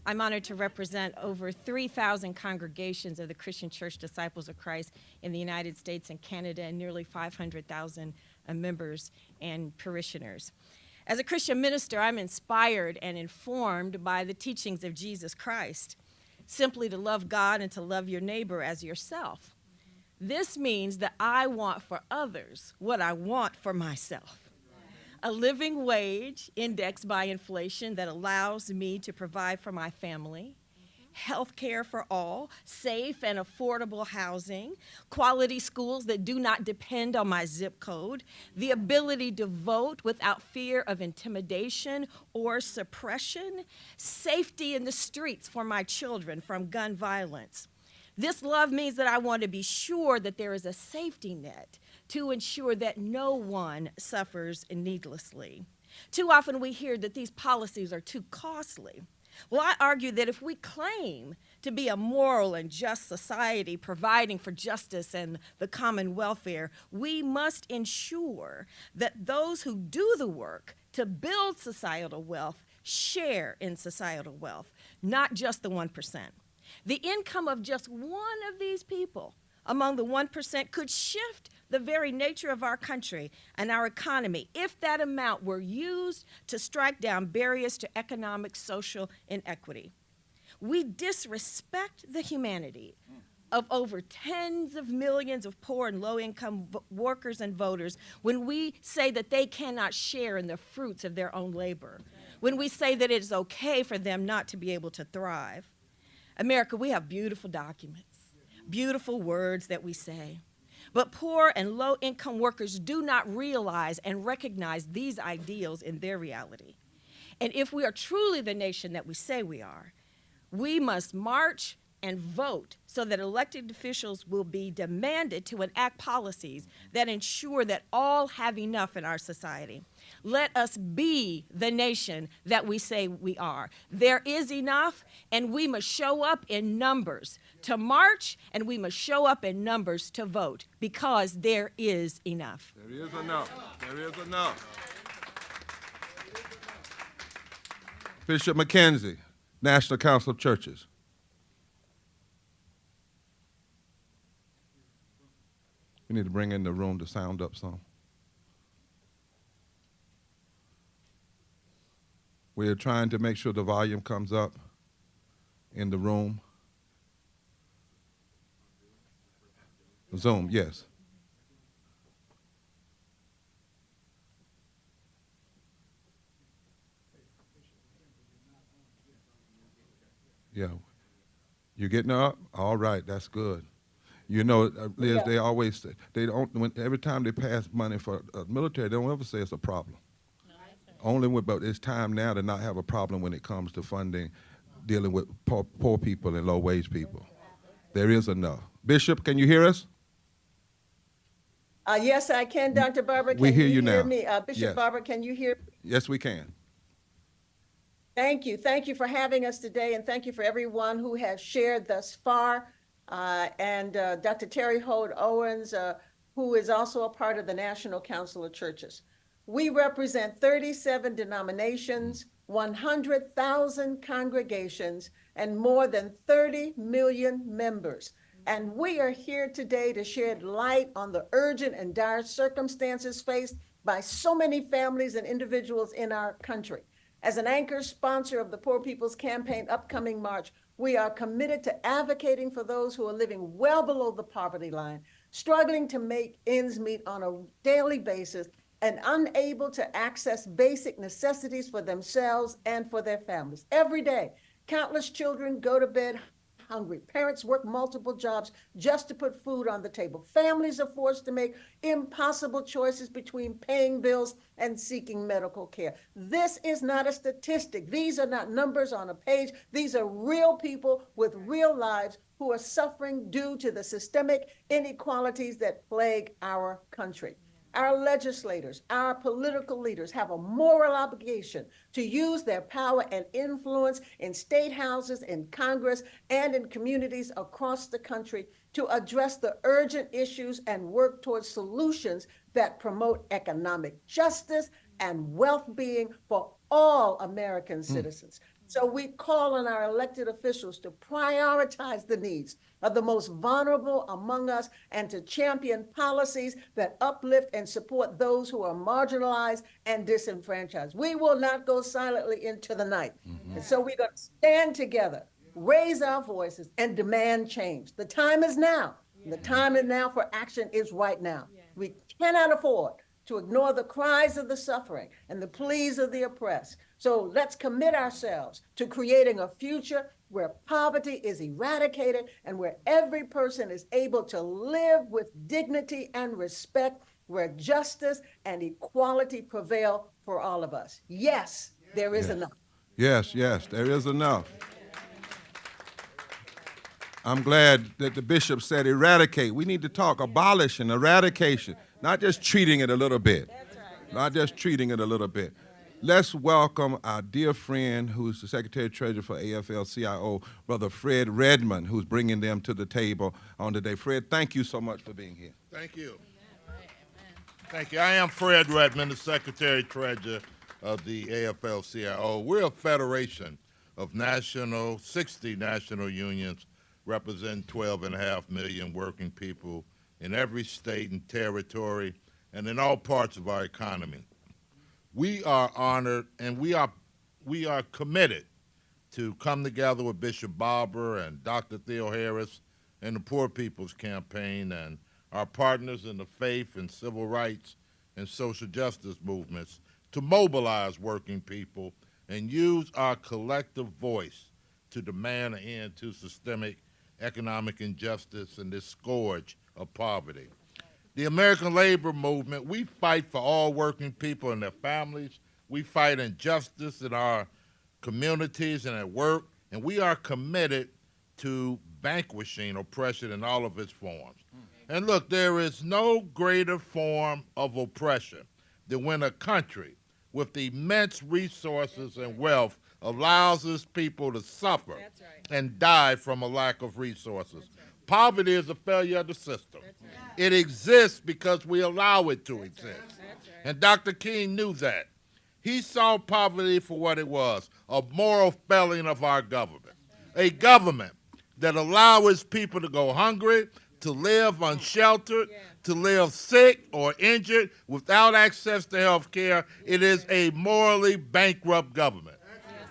I'm honored to represent over 3,000 congregations of the Christian Church Disciples of Christ in the United States and Canada, and nearly 500,000 members and parishioners. As a Christian minister, I'm inspired and informed by the teachings of Jesus Christ, simply to love God and to love your neighbor as yourself. This means that I want for others what I want for myself. A living wage indexed by inflation that allows me to provide for my family, health care for all, safe and affordable housing, quality schools that do not depend on my zip code, the ability to vote without fear of intimidation or suppression, safety in the streets for my children from gun violence. This love means that I want to be sure that there is a safety net to ensure that no one suffers needlessly. Too often we hear that these policies are too costly. Well, I argue that if we claim to be a moral and just society providing for justice and the common welfare, we must ensure that those who do the work to build societal wealth share in societal wealth, not just the 1%. The income of just one of these people among the 1% could shift the very nature of our country and our economy if that amount were used to strike down barriers to economic, social inequity. We disrespect the humanity of over tens of millions of poor and low-income workers and voters when we say that they cannot share in the fruits of their own labor, when we say that it is okay for them not to be able to thrive. America, we have beautiful documents, beautiful words that we say. But poor and low-income workers do not realize and recognize these ideals in their reality. And if we are truly the nation that we say we are, we must march and vote so that elected officials will be demanded to enact policies that ensure that all have enough in our society. Let us be the nation that we say we are. There is enough, and we must show up in numbers to march, and we must show up in numbers to vote, because there is enough. There is enough. There is enough. Bishop McKenzie, National Council of Churches. We need to bring in the room to sound up some. We're trying to make sure the volume comes up in the room. Zoom, yes. Yeah. You getting up? All right, that's good. You know, Liz, they always say, every time they pass money for military, they don't ever say it's a problem. But it's time now to not have a problem when it comes to funding, dealing with poor people and low-wage people. There is enough. Bishop, can you hear us? Yes, I can, Dr. Barber. We hear you now. Me? Bishop Yes. Barber, can you hear? Yes, we can. Thank you. Thank you for having us today, and thank you for everyone who has shared thus far. And Dr. Terry Holt Owens, who is also a part of the National Council of Churches. We represent 37 denominations, 100,000 congregations, and more than 30 million members. And we are here today to shed light on the urgent and dire circumstances faced by so many families and individuals in our country. As an anchor sponsor of the Poor People's Campaign upcoming March, we are committed to advocating for those who are living well below the poverty line, struggling to make ends meet on a daily basis, and unable to access basic necessities for themselves and for their families. Every day, countless children go to bed hungry. Parents work multiple jobs just to put food on the table. Families are forced to make impossible choices between paying bills and seeking medical care. This is not a statistic. These are not numbers on a page. These are real people with real lives who are suffering due to the systemic inequalities that plague our country. Our legislators, our political leaders have a moral obligation to use their power and influence in state houses, in Congress, and in communities across the country to address the urgent issues and work towards solutions that promote economic justice and well-being for all American citizens. So we call on our elected officials to prioritize the needs of the most vulnerable among us and to champion policies that uplift and support those who are marginalized and disenfranchised. We will not go silently into the night. And so we're going to stand together, raise our voices, and demand change. The time is now. The time is now for action is right now. We cannot afford to ignore the cries of the suffering and the pleas of the oppressed. So let's commit ourselves to creating a future where poverty is eradicated and where every person is able to live with dignity and respect, where justice and equality prevail for all of us. Yes, there is enough. Yes, yes, there is enough. I'm glad that the bishop said eradicate. We need to talk abolish and eradication, not just treating it a little bit. Not just treating it a little bit. Let's welcome our dear friend who's the Secretary-Treasurer for AFL-CIO, Brother Fred Redmond, who's bringing them to the table on today. Fred, thank you so much for being here. Thank you. Thank you. I am Fred Redmond, the Secretary-Treasurer of the AFL-CIO. We're a federation of 60 national unions representing 12.5 million working people in every state and territory and in all parts of our economy. We are honored and we are committed to come together with Bishop Barber and Dr. Theo Harris and the Poor People's Campaign and our partners in the faith and civil rights and social justice movements to mobilize working people and use our collective voice to demand an end to systemic economic injustice and this scourge of poverty. The American labor movement, we fight for all working people and their families. We fight injustice in our communities and at work, and we are committed to vanquishing oppression in all of its forms. And look, there is no greater form of oppression than when a country with immense resources and wealth allows its people to suffer and die from a lack of resources. Poverty is a failure of the system. It exists because we allow it to exist. And Dr. King knew that. He saw poverty for what it was, a moral failing of our government. A government that allows its people to go hungry, to live unsheltered, to live sick or injured without access to health care. It is a morally bankrupt government.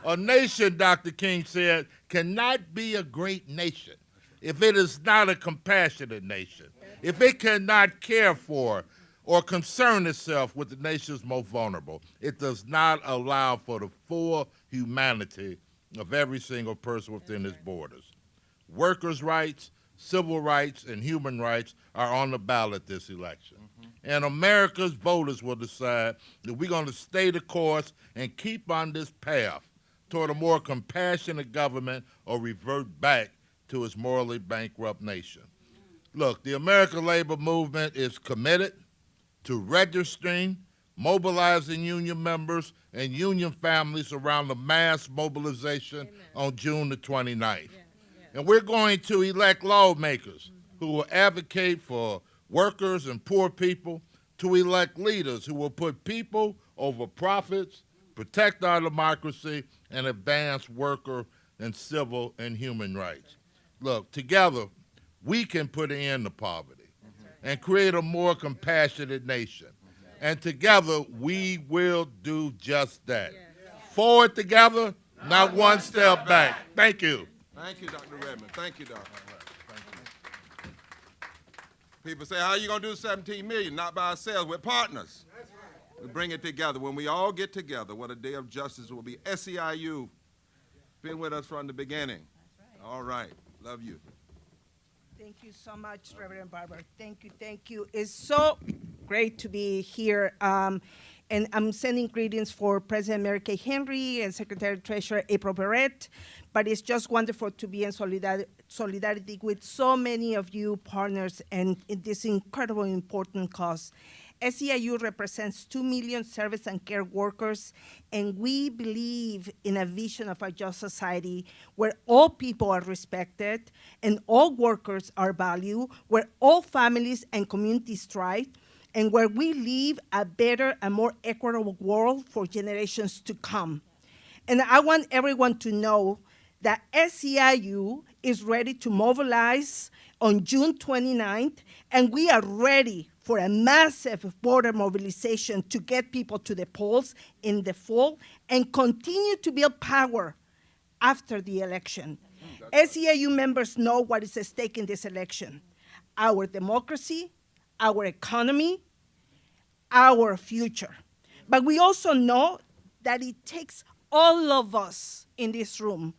A nation, Dr. King said, cannot be a great nation if it is not a compassionate nation, if it cannot care for or concern itself with the nation's most vulnerable. It does not allow for the full humanity of every single person within its borders. Workers' rights, civil rights, and human rights are on the ballot this election. And America's voters will decide that we're going to stay the course and keep on this path toward a more compassionate government or revert back to its morally bankrupt nation. Look, the American labor movement is committed to registering, mobilizing union members and union families around the mass mobilization on June the 29th. And we're going to elect lawmakers who will advocate for workers and poor people to elect leaders who will put people over profits, protect our democracy, and advance worker and civil and human rights. Look, together, we can put an end to poverty and create a more compassionate nation. And together, we will do just that. Forward together, not one step back. Thank you. Thank you, Dr. Redmond. Thank you, Doctor. People say, how are you going to do 17 million? Not by ourselves, we're partners. We bring it together. When we all get together, what a day of justice will be. SEIU, been with us from the beginning. All right, love you. Thank you so much, Reverend Barber. Thank you, thank you. It's so great to be here. And I'm sending greetings for President Mary Kay Henry and Secretary Treasurer April Barrett. But it's just wonderful to be in solidarity with so many of you partners and in this incredibly important cause. SEIU represents 2 million service and care workers, and we believe in a vision of a just society where all people are respected and all workers are valued, where all families and communities thrive, and where we leave a better and more equitable world for generations to come. And I want everyone to know that SEIU is ready to mobilize on June 29th, and we are ready for a massive border mobilization to get people to the polls in the fall and continue to build power after the election. SEIU members know what is at stake in this election: our democracy, our economy, our future. But we also know that it takes all of us in this room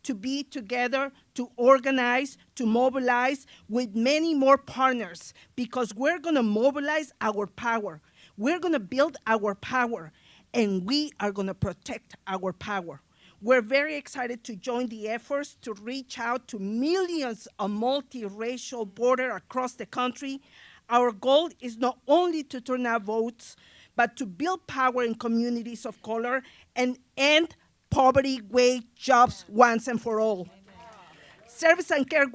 to be together, to organize, to mobilize with many more partners, because we're gonna mobilize our power. We're gonna build our power, and we are gonna protect our power. We're very excited to join the efforts to reach out to millions of multiracial borders across the country. Our goal is not only to turn out votes, but to build power in communities of color and end poverty, wage jobs once and for all. Service and care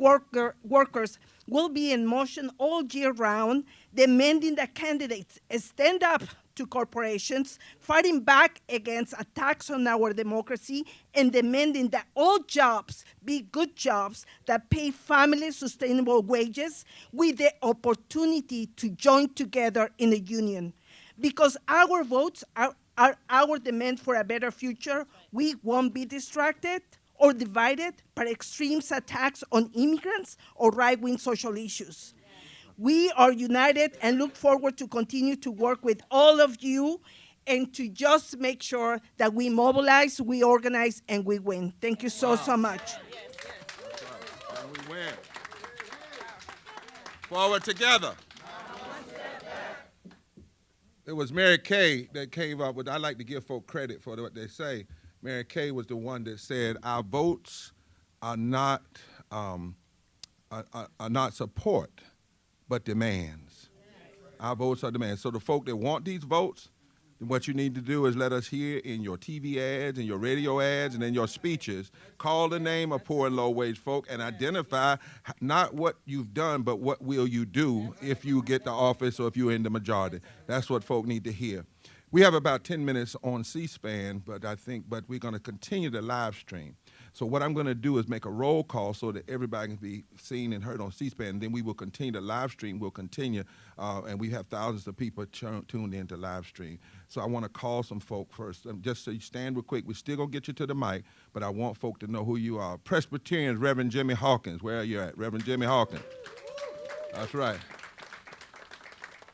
workers will be in motion all year round, demanding that candidates stand up to corporations, fighting back against attacks on our democracy, and demanding that all jobs be good jobs that pay families sustainable wages with the opportunity to join together in a union. Because our votes are our demand for a better future, we won't be distracted or divided by extreme attacks on immigrants or right-wing social issues. We are united and look forward to continue to work with all of you and to just make sure that we mobilize, we organize, and we win. Thank you so much. And we win. Forward together. It was Mary Kay that came up with, I like to give folk credit for what they say. Mary Kay was the one that said, our votes are not support, but demands. Our votes are demands. So the folk that want these votes, what you need to do is let us hear in your TV ads, in your radio ads, and in your speeches, call the name of poor and low-wage folk and identify not what you've done, but what will you do if you get the office or if you're in the majority. That's what folk need to hear. We have about 10 minutes on C-SPAN, but we're going to continue the live stream. So what I'm going to do is make a roll call so that everybody can be seen and heard on C-SPAN, and then we will continue the live stream. We'll continue, and we have thousands of people tuned in to live stream. So I want to call some folk first. Just so you stand real quick. We're still going to get you to the mic, but I want folk to know who you are. Presbyterians, Reverend Jimmy Hawkins. Where are you at? Reverend Jimmy Hawkins. That's right.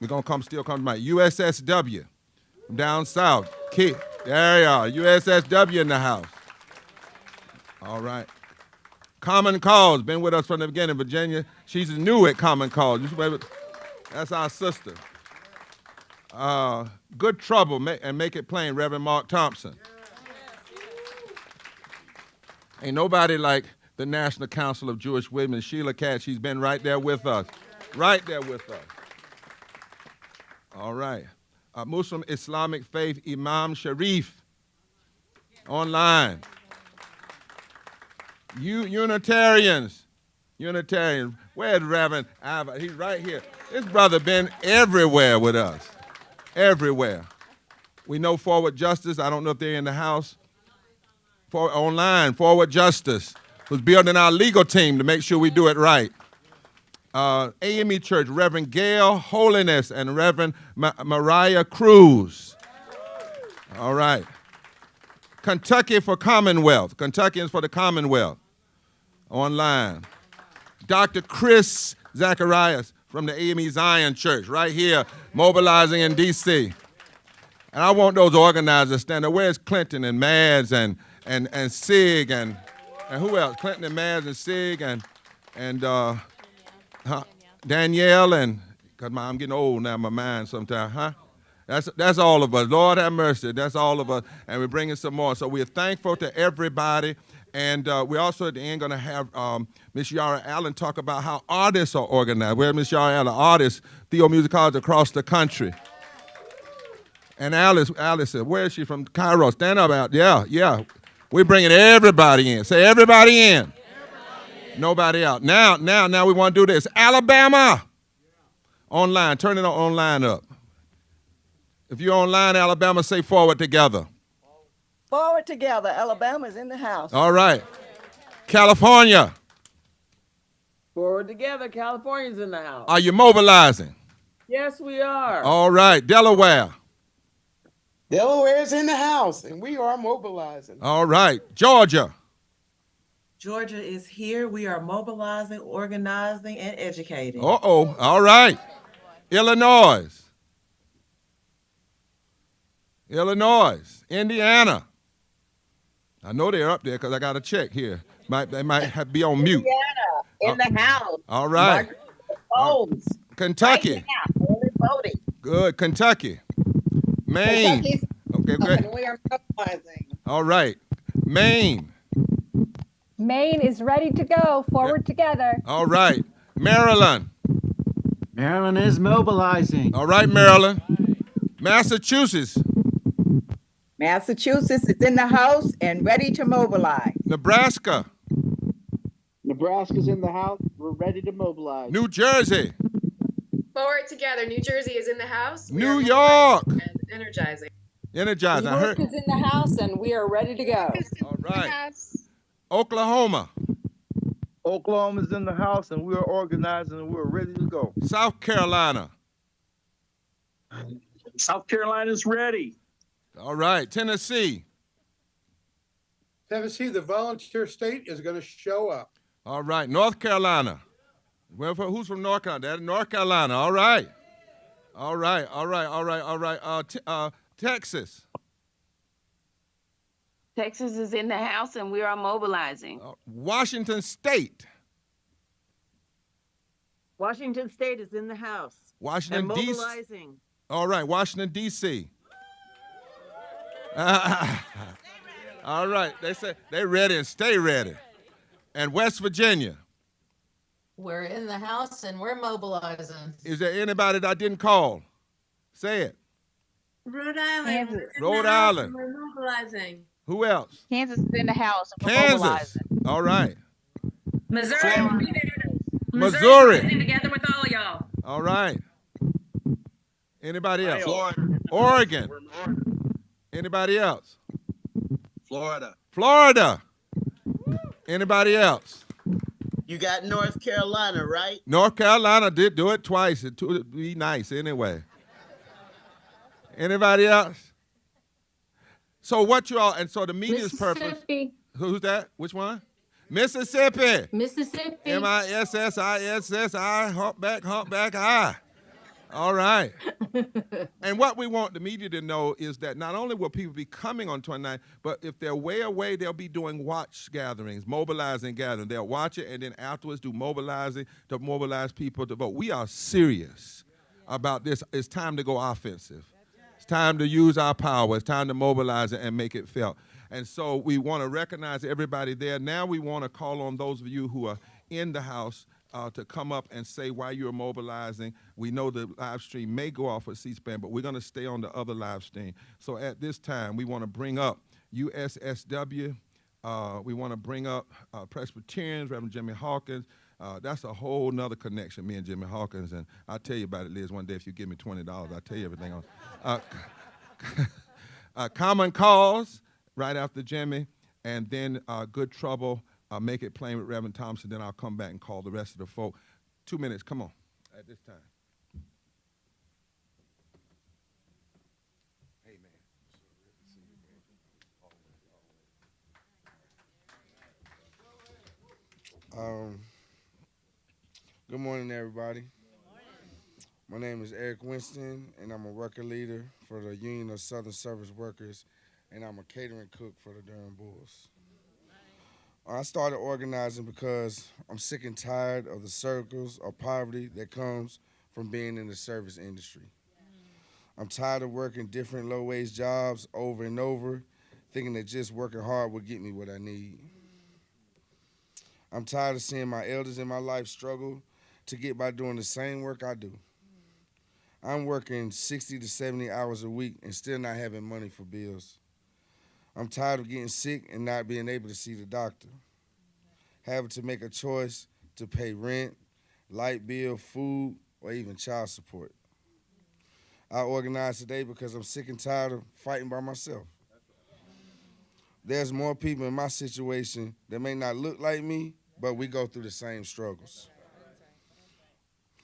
We're going to still come to the mic. USSW. Down south. There you are. USSW in the house. All right. Common Cause, been with us from the beginning. Virginia, she's new at Common Cause. That's our sister. Good Trouble, and Make It Plain, Reverend Mark Thompson. Ain't nobody like the National Council of Jewish Women, Sheila Katz. She's been right there with us. Right there with us. All right. Muslim Islamic Faith Imam Sharif online. Unitarians. Where's Reverend Ava? He's right here. This brother been everywhere with us. everywhere. We know Forward Justice. I don't know if they're in the house. Online, Forward Justice, who's building our legal team to make sure we do it right. AME Church, Reverend Gail Holiness and Reverend Mariah Cruz. All right. Kentucky for Commonwealth, Kentuckians for the Commonwealth, online. Dr. Chris Zacharias from the AME Zion Church, right here, mobilizing in D.C. And I want those organizers stand there. Where's Clinton and Mads and Sig and who else? Clinton and Mads and Sig and Danielle and, because I'm getting old now, my mind sometimes, huh? That's all of us. Lord have mercy. That's all of us. And we're bringing some more. So we're thankful to everybody. And we're also at the end going to have Miss Yara Allen talk about how artists are organized. Where's Miss Yara Allen? Artists, theomusicologists across the country. And Alice said, where is she from? Cairo. Stand up out. Yeah. We're bringing everybody in. Say everybody in. Nobody out. Now we want to do this. Alabama. Online. Turn it online up. If you're online, Alabama, say Forward Together. Forward Together. Alabama's in the house. All right. California. Forward Together. California's in the house. Are you mobilizing? Yes, we are. All right. Delaware. Delaware's in the house, and we are mobilizing. All right. Georgia. Georgia is here. We are mobilizing, organizing, and educating. Uh-oh. All right. Illinois. Indiana. I know they're up there because I got a check here. They might be on mute. Indiana, in the house. All right. Kentucky. Right. Good. Kentucky. Maine. Okay, great. We are mobilizing. All right. Maine. Maine is ready to go. Forward together. All right. Maryland. Maryland is mobilizing. All right, Maryland. Massachusetts. Massachusetts is in the house and ready to mobilize. Nebraska. Nebraska's in the house. We're ready to mobilize. New Jersey. Forward Together. New Jersey is in the house. New York. And energizing. Energizing. New York is in the house and we are ready to go. All right. Oklahoma. Oklahoma's in the house and we're organizing and we're ready to go. South Carolina. South Carolina's ready. All right. Tennessee. Tennessee, the volunteer state, is going to show up. All right. North Carolina. Who's from North Carolina? North Carolina. All right. All right. Texas. Texas is in the house and we are mobilizing. Washington State. Washington State is in the house. Washington, D.C. mobilizing. All right. Washington, D.C. All right. They say they're ready and stay ready. And West Virginia. We're in the house and we're mobilizing. Is there anybody that I didn't call? Say it. Rhode Island. We're in Rhode the house Island. and we're mobilizing. Who else? Kansas is in the house. And we're Kansas. mobilizing. All right. Missouri. Missouri. Together with all y'all. All right. Anybody else? Oregon. Anybody else? Florida. Anybody else? You got North Carolina, right? North Carolina did do it twice. It would be nice anyway. Anybody else? So what you all, and so the media's purpose. Who's that? Which one? Mississippi. Mississippi. MISSISSI, humpback, I. All right. And what we want the media to know is that not only will people be coming on 29th, but if they're way away, they'll be doing watch gatherings, mobilizing gatherings. They'll watch it and then afterwards do mobilizing to mobilize people to vote. We are serious about this. It's time to go offensive. It's time to use our power. It's time to mobilize it and make it felt. And so we want to recognize everybody there. Now we want to call on those of you who are in the house to come up and say why you're mobilizing. We know the live stream may go off of C-SPAN, but we're going to stay on the other live stream. So at this time, we want to bring up USSW. We want to bring up Presbyterians, Reverend Jimmy Hawkins, That's a whole nother connection, me and Jimmy Hawkins, and I'll tell you about it, Liz, one day if you give me $20, I'll tell you everything else. Common Cause, right after Jimmy, and then Good Trouble, Make It Plain with Reverend Thompson, then I'll come back and call the rest of the folk. 2 minutes, come on, at this time. Good morning, everybody. My name is Eric Winston, and I'm a record leader for the Union of Southern Service Workers, and I'm a catering cook for the Durham Bulls. I started organizing because I'm sick and tired of the circles of poverty that comes from being in the service industry. I'm tired of working different low-wage jobs over and over, thinking that just working hard will get me what I need. I'm tired of seeing my elders in my life struggle to get by doing the same work I do. I'm working 60 to 70 hours a week and still not having money for bills. I'm tired of getting sick and not being able to see the doctor, having to make a choice to pay rent, light bill, food, or even child support. I organize today because I'm sick and tired of fighting by myself. There's more people in my situation that may not look like me, but we go through the same struggles.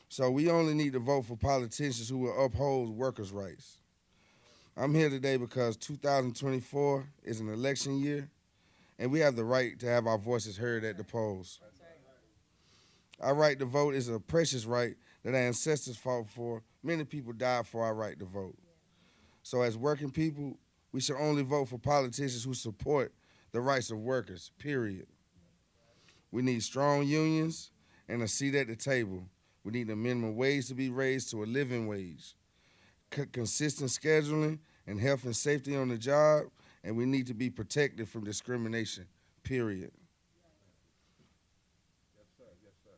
So we only need to vote for politicians who will uphold workers' rights. I'm here today because 2024 is an election year, and we have the right to have our voices heard at the polls. Our right to vote is a precious right that our ancestors fought for. Many people died for our right to vote. So as working people, we should only vote for politicians who support the rights of workers, period. We need strong unions and a seat at the table. We need the minimum wage to be raised to a living wage, consistent scheduling and health and safety on the job, and we need to be protected from discrimination, period. Yes, sir. Yes, sir.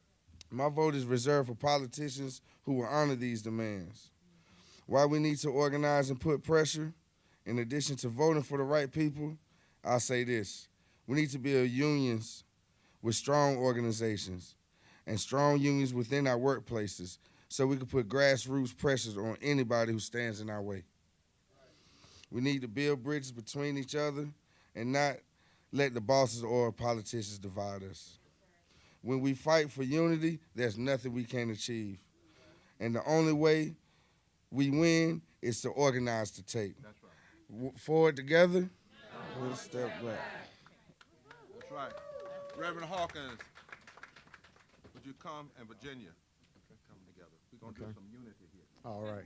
My vote is reserved for politicians who will honor these demands. While we need to organize and put pressure, in addition to voting for the right people, I'll say this: we need to build unions with strong organizations and strong unions within our workplaces so we can put grassroots pressures on anybody who stands in our way. We need to build bridges between each other and not let the bosses or politicians divide us. When we fight for unity, there's nothing we can't achieve. And the only way we win is to organize to take. That's right. Forward together, we'll step back. That's right. Reverend Hawkins, would you come, and Virginia, come together. We're going to do some unity here. All right.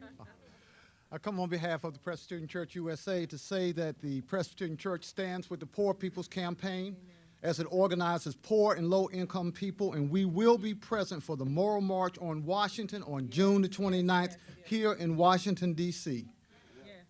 I come on behalf of the Presbyterian Church USA to say that the Presbyterian Church stands with the Poor People's Campaign as it organizes poor and low-income people, and we will be present for the Moral March on Washington on June the 29th here in Washington, D.C.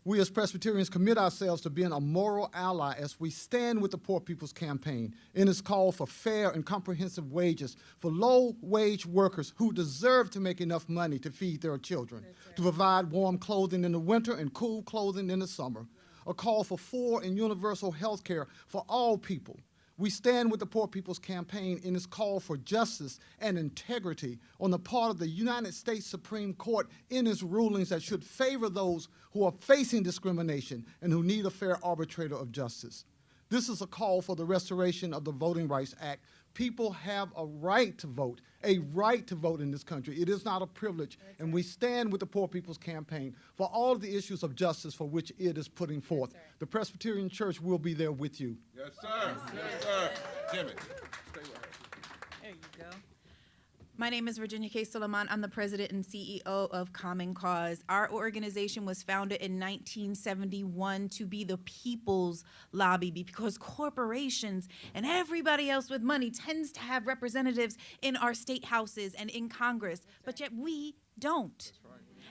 We as Presbyterians commit ourselves to being a moral ally as we stand with the Poor People's Campaign in its call for fair and comprehensive wages for low-wage workers who deserve to make enough money to feed their children, to provide warm clothing in the winter and cool clothing in the summer, a call for full and universal health care for all people. We stand with the Poor People's Campaign in its call for justice and integrity on the part of the United States Supreme Court in its rulings that should favor those who are facing discrimination and who need a fair arbitrator of justice. This is a call for the restoration of the Voting Rights Act. People have a right to vote in this country. It is not a privilege, and we stand with the Poor People's Campaign for all of the issues of justice for which it is putting forth. The Presbyterian Church will be there with you. Yes, sir. Yes, sir. Jimmy, stay with her. There you go. My name is Virginia K. Suleiman. I'm the president and CEO of Common Cause. Our organization was founded in 1971 to be the people's lobby because corporations and everybody else with money tends to have representatives in our state houses and in Congress, but yet we don't.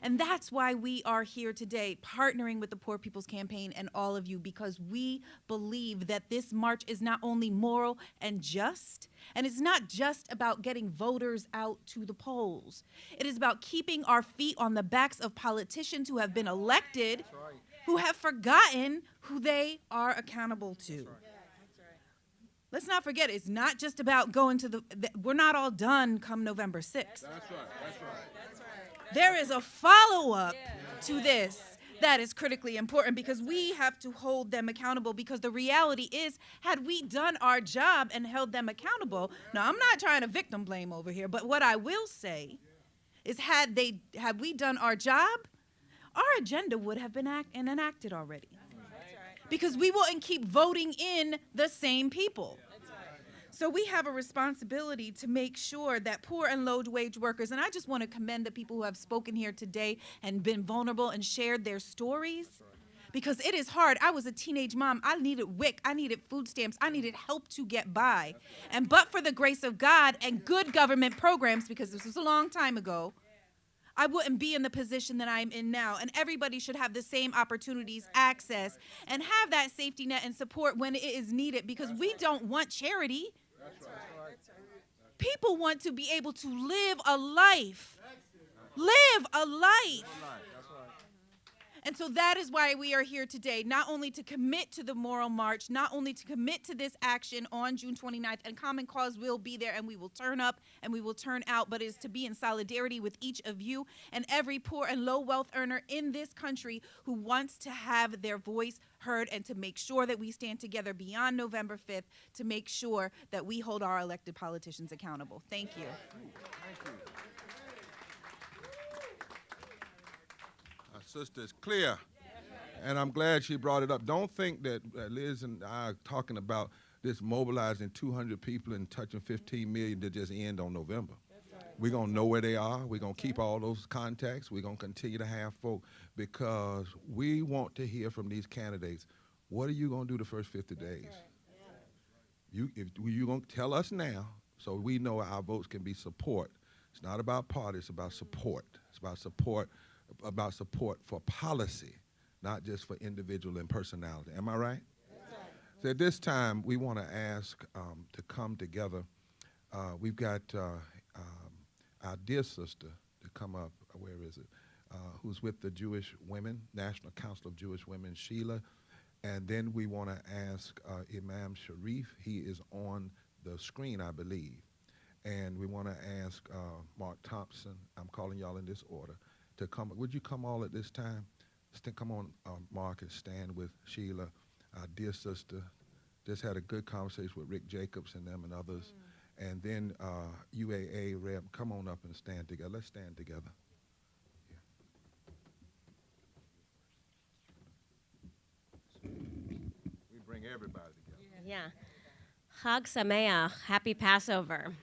And that's why we are here today, partnering with the Poor People's Campaign and all of you, because we believe that this march is not only moral and just, and it's not just about getting voters out to the polls. It is about keeping our feet on the backs of politicians who have been elected, who have forgotten who they are accountable to. let's not forget, it's not just about going to we're not all done come November 6th. That's right. That's right. There is a follow-up to this that is critically important because we have to hold them accountable, because the reality is, had we done our job and held them accountable, now I'm not trying to victim blame over here, but what I will say is had we done our job, our agenda would have been enacted already. Because we wouldn't keep voting in the same people. So we have a responsibility to make sure that poor and low-wage workers, and I just want to commend the people who have spoken here today and been vulnerable and shared their stories, because it is hard. I was a teenage mom. I needed WIC. I needed food stamps. I needed help to get by. And but for the grace of God and good government programs, because this was a long time ago, I wouldn't be in the position that I'm in now. And everybody should have the same opportunities, access, and have that safety net and support when it is needed, because we don't want charity. People want to be able to live a life. Live a life. And so that is why we are here today, not only to commit to the Moral March, not only to commit to this action on June 29th, and Common Cause will be there and we will turn up and we will turn out, but it is to be in solidarity with each of you and every poor and low wealth earner in this country who wants to have their voice heard, and to make sure that we stand together beyond November 5th to make sure that we hold our elected politicians accountable. Thank you. Our sister is clear, and I'm glad she brought it up. Don't think that Liz and I are talking about this mobilizing 200 people and touching 15 million to just end on November. We're going to know where they are. We're going to keep all those contacts. We're going to continue to have folk, because we want to hear from these candidates. What are you going to do the first 50 days? You're going to tell us now so we know our votes can be support. It's not about party. It's about support. It's about support for policy, not just for individual and personality. Am I right? So at this time, we want to ask to come together. We've got our dear sister to come up, where is it, who's with the Jewish Women, National Council of Jewish Women, Sheila. And then we want to ask Imam Sharif. He is on the screen, I believe. And we want to ask Mark Thompson, I'm calling y'all in this order, to come. Would you come all at this time? Come on, Mark, and stand with Sheila, our dear sister. Just had a good conversation with Rick Jacobs and them and others. And then UAA Rep, come on up and stand together. Let's stand together. Yeah. We bring everybody together. Yeah. Chag Sameach, happy Passover.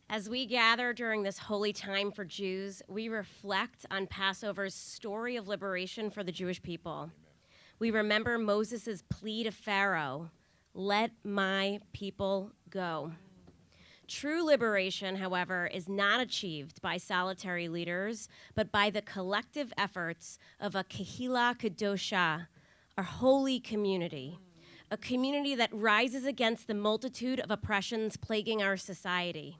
As we gather during this holy time for Jews, we reflect on Passover's story of liberation for the Jewish people. We remember Moses' plea to Pharaoh, "Let my people go." True liberation, however, is not achieved by solitary leaders, but by the collective efforts of a Kehillah Kadosha, a holy community, a community that rises against the multitude of oppressions plaguing our society.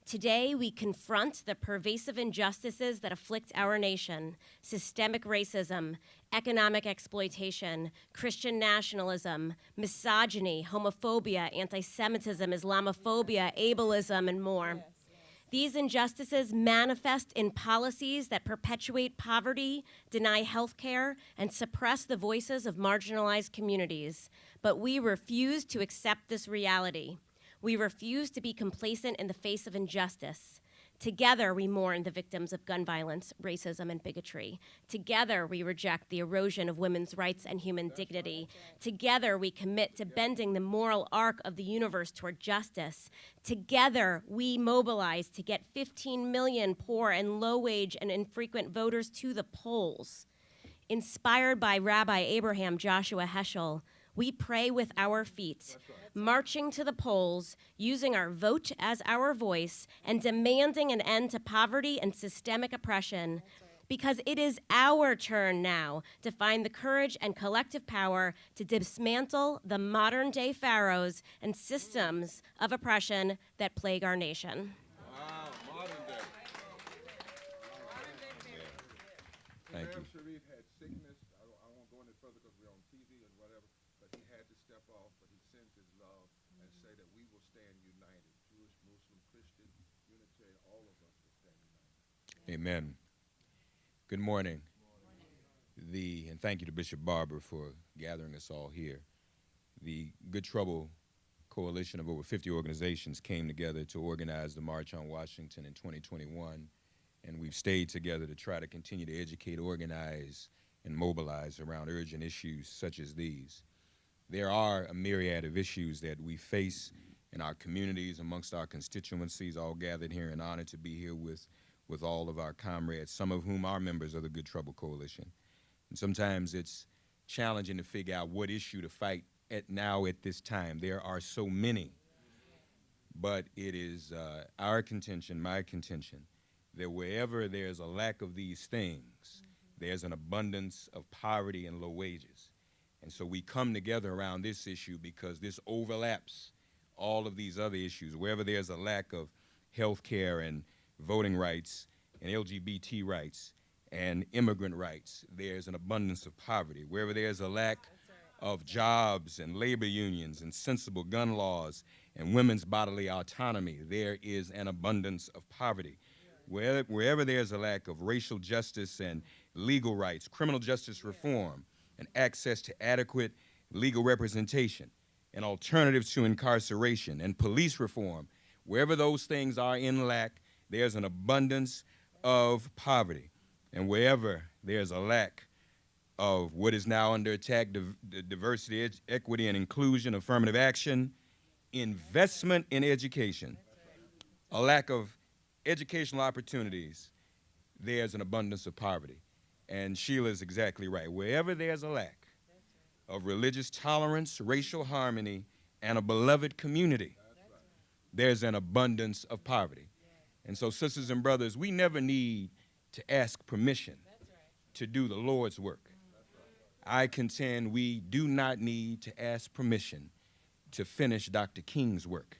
Today, we confront the pervasive injustices that afflict our nation: systemic racism, economic exploitation, Christian nationalism, misogyny, homophobia, anti-Semitism, Islamophobia, ableism, and more. These injustices manifest in policies that perpetuate poverty, deny health care, and suppress the voices of marginalized communities. But we refuse to accept this reality. We refuse to be complacent in the face of injustice. Together, we mourn the victims of gun violence, racism, and bigotry. Together, we reject the erosion of women's rights and human dignity. Together, we commit to bending the moral arc of the universe toward justice. Together, we mobilize to get 15 million poor and low-wage and infrequent voters to the polls. Inspired by Rabbi Abraham Joshua Heschel, we pray with our feet, marching to the polls, using our vote as our voice, and demanding an end to poverty and systemic oppression, because it is our turn now to find the courage and collective power to dismantle the modern-day pharaohs and systems of oppression that plague our nation. Wow, modern day. Thank you. Sharif had sickness. I won't go any further because we're on TV and whatever, but he had to step off, but he sends his love. say that we will stand united. Jewish, Muslim, Christian, Unitarian, all of us will stand united. Amen. Good morning. And thank you to Bishop Barber for gathering us all here. The Good Trouble coalition of over 50 organizations came together to organize the March on Washington in 2021, and we've stayed together to try to continue to educate, organize, and mobilize around urgent issues such as these. There are a myriad of issues that we face in our communities, amongst our constituencies, all gathered here, and honored to be here with all of our comrades, some of whom are members of the Good Trouble Coalition. And sometimes it's challenging to figure out what issue to fight at this time. There are so many, but it is our contention, my contention, that wherever there's a lack of these things, there's an abundance of poverty and low wages. And so we come together around this issue because this overlaps all of these other issues. Wherever there's a lack of health care and voting rights and LGBT rights and immigrant rights, there's an abundance of poverty. Wherever there's a lack of jobs and labor unions and sensible gun laws and women's bodily autonomy, there is an abundance of poverty. Wherever there's a lack of racial justice and legal rights, criminal justice reform, and access to adequate legal representation, and alternatives to incarceration, and police reform, wherever those things are in lack, there's an abundance of poverty. And wherever there's a lack of what is now under attack, diversity, equity, and inclusion, affirmative action, investment in education, a lack of educational opportunities, there's an abundance of poverty. And Sheila's exactly right. Wherever there's a lack of religious tolerance, racial harmony, and a beloved community, there's an abundance of poverty. And so, sisters and brothers, we never need to ask permission to do the Lord's work. I contend we do not need to ask permission to finish Dr. King's work.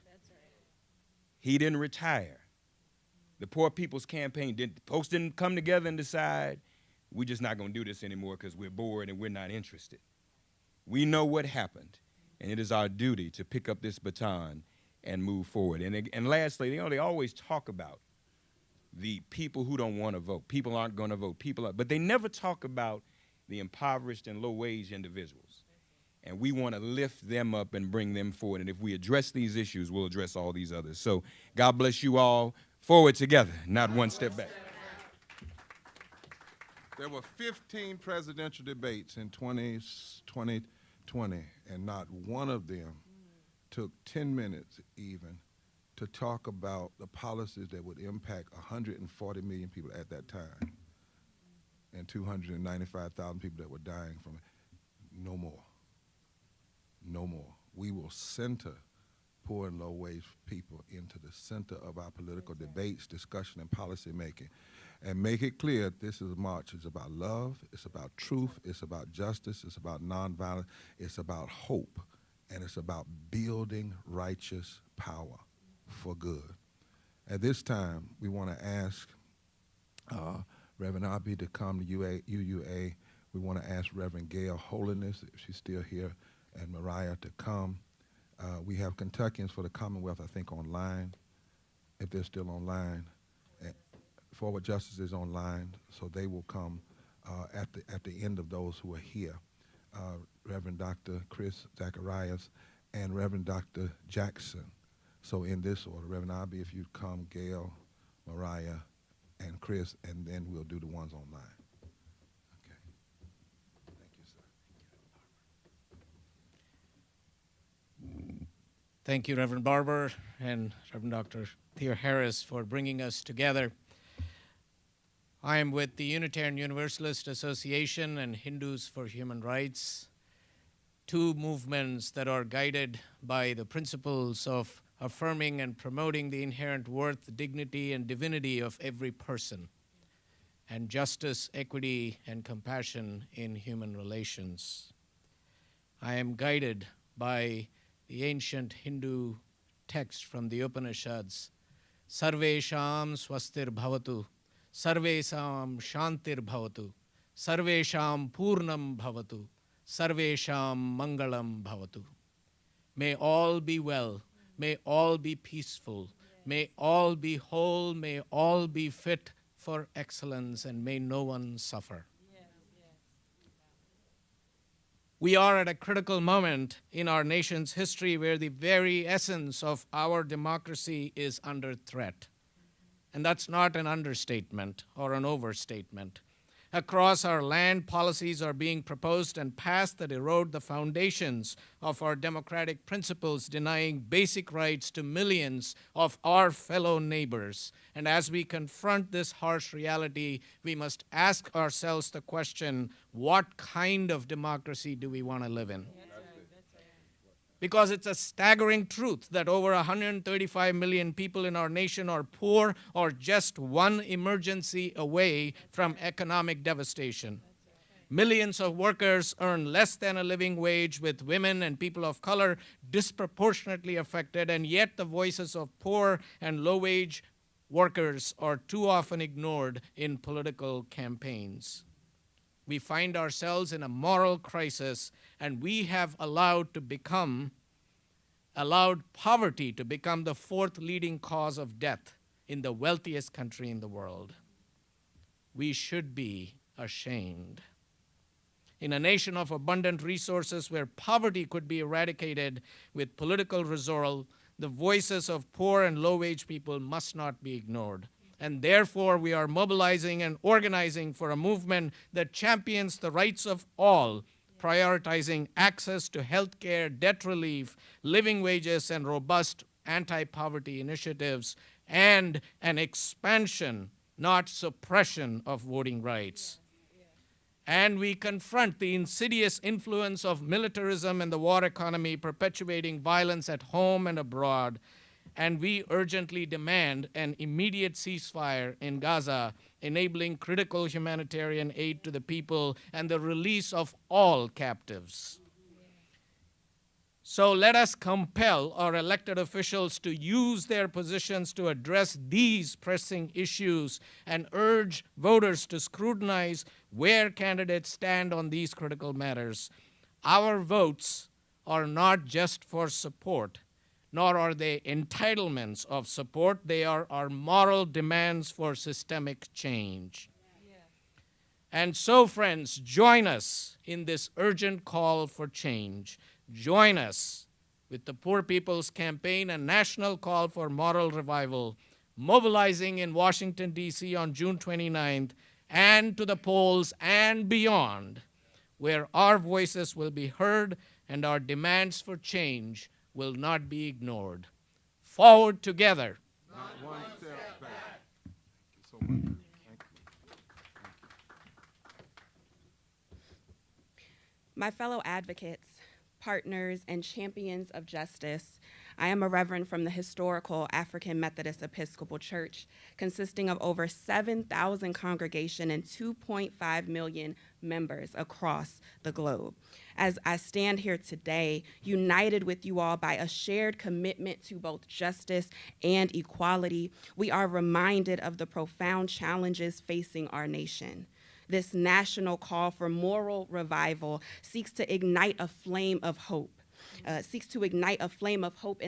He didn't retire. The Poor People's Campaign folks didn't come together and decide, we're just not going to do this anymore because we're bored and we're not interested. We know what happened, and it is our duty to pick up this baton and move forward. And lastly, they always talk about the people who don't want to vote. People aren't going to vote. But they never talk about the impoverished and low-wage individuals. And we want to lift them up and bring them forward. And if we address these issues, we'll address all these others. So God bless you all. Forward together, not one step back. There were 15 presidential debates in 2020, and not one of them took 10 minutes even to talk about the policies that would impact 140 million people at that time and 295,000 people that were dying from it. No more. No more. We will center poor and low-wage people into the center of our political debates, discussion, and policy making. And make it clear this is a march. It's about love, it's about truth, it's about justice, it's about nonviolence, it's about hope, and it's about building righteous power for good. At this time, we want to ask Reverend Abi to come to UUA. We want to ask Reverend Gail Holiness, if she's still here, and Mariah to come. We have Kentuckians for the Commonwealth, I think, online, if they're still online. Forward Justice is online, so they will come at the end of those who are here. Reverend Dr. Chris Zacharias and Reverend Dr. Jackson. So in this order, Reverend Abi, if you'd come, Gail, Mariah, and Chris, and then we'll do the ones online. Okay. Thank you, sir. Thank you, Reverend Barber and Reverend Dr. Theo Harris, for bringing us together. I am with the Unitarian Universalist Association and Hindus for Human Rights, two movements that are guided by the principles of affirming and promoting the inherent worth, dignity, and divinity of every person, and justice, equity, and compassion in human relations. I am guided by the ancient Hindu text from the Upanishads, Sarvesham swastir bhavatu, Sarvesham shantir bhavatu, Sarvesham purnam bhavatu, Sarvesham mangalam bhavatu. May all be well, May all be peaceful. May all be whole. May all be fit for excellence, and may no one suffer. We are at a critical moment in our nation's history where the very essence of our democracy is under threat. And that's not an understatement or an overstatement. Across our land, policies are being proposed and passed that erode the foundations of our democratic principles, denying basic rights to millions of our fellow neighbors. And as we confront this harsh reality, we must ask ourselves the question, what kind of democracy do we want to live in? Because it's a staggering truth that over 135 million people in our nation are poor or just one emergency away from economic devastation. Millions of workers earn less than a living wage, with women and people of color disproportionately affected, and yet the voices of poor and low-wage workers are too often ignored in political campaigns. We find ourselves in a moral crisis, and we have allowed poverty to become the fourth leading cause of death in the wealthiest country in the world. We should be ashamed. In a nation of abundant resources where poverty could be eradicated with political resolve, the voices of poor and low-wage people must not be ignored. And therefore, we are mobilizing and organizing for a movement that champions the rights of all, prioritizing access to health care, debt relief, living wages, and robust anti-poverty initiatives, and an expansion, not suppression, of voting rights. And we confront the insidious influence of militarism and the war economy, perpetuating violence at home and abroad. And we urgently demand an immediate ceasefire in Gaza, enabling critical humanitarian aid to the people and the release of all captives. So let us compel our elected officials to use their positions to address these pressing issues and urge voters to scrutinize where candidates stand on these critical matters. Our votes are not just for support, nor are they entitlements of support. They are our moral demands for systemic change. And so, friends, join us in this urgent call for change. Join us with the Poor People's Campaign, a national call for moral revival, mobilizing in Washington, D.C. on June 29th, and to the polls and beyond, where our voices will be heard and our demands for change will not be ignored. Forward together. Not one step back. Thank you so much. Thank you. My fellow advocates, partners, and champions of justice, I am a reverend from the historical African Methodist Episcopal Church, consisting of over 7,000 congregation and 2.5 million members across the globe. As I stand here today, united with you all by a shared commitment to both justice and equality, we are reminded of the profound challenges facing our nation. This national call for moral revival seeks to ignite a flame of hope. In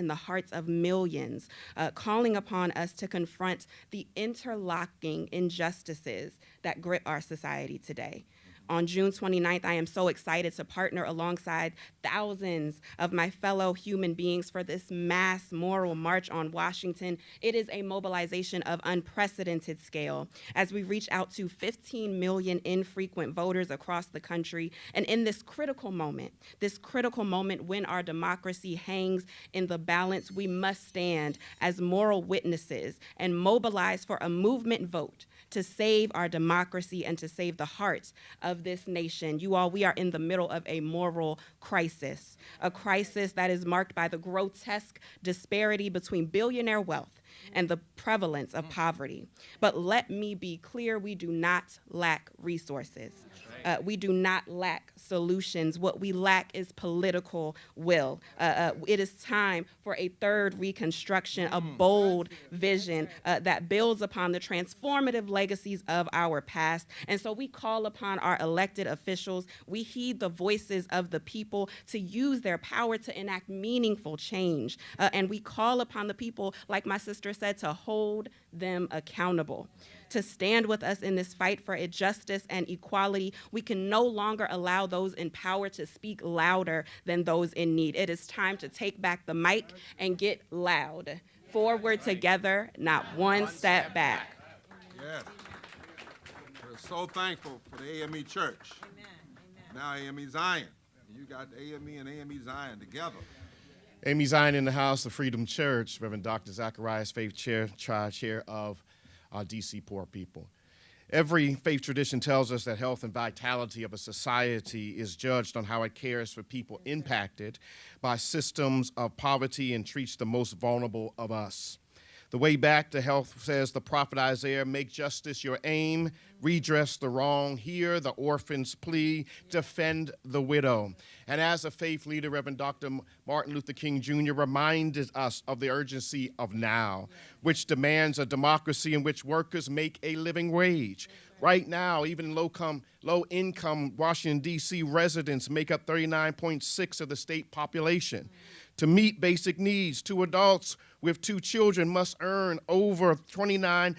the hearts of millions, calling upon us to confront the interlocking injustices that grip our society today. On June 29th, I am so excited to partner alongside thousands of my fellow human beings for this mass moral march on Washington. It is a mobilization of unprecedented scale as we reach out to 15 million infrequent voters across the country. And in this critical moment when our democracy hangs in the balance, we must stand as moral witnesses and mobilize for a movement vote to save our democracy and to save the hearts of this nation. You all, we are in the middle of a moral crisis, a crisis that is marked by the grotesque disparity between billionaire wealth and the prevalence of poverty. But let me be clear, we do not lack resources. We do not lack solutions. What we lack is political will. It is time for a third reconstruction, a bold vision that builds upon the transformative legacies of our past. And so we call upon our elected officials. We heed the voices of the people to use their power to enact meaningful change. And we call upon the people, like my sister said, to hold them accountable, to stand with us in this fight for justice and equality. We can no longer allow those in power to speak louder than those in need. It is time to take back the mic and get loud. Forward together, not one step back. Yes. We're so thankful for the AME Church. Now AME Zion. You got AME and AME Zion together. AME Zion in the house, the Freedom Church, Reverend Dr. Zacharias, Faith Chair, Tri-Chair of DC Poor People. Every faith tradition tells us that health and vitality of a society is judged on how it cares for people impacted by systems of poverty and treats the most vulnerable of us. The way back to health, says the prophet Isaiah, make justice your aim, redress the wrong, hear the orphan's plea, defend the widow. And as a faith leader, Reverend Dr. Martin Luther King Jr. reminded us of the urgency of now, which demands a democracy in which workers make a living wage. Right now, even low-income Washington, D.C. residents make up 39.6% of the state population. To meet basic needs, 2 adults with 2 children must earn over $29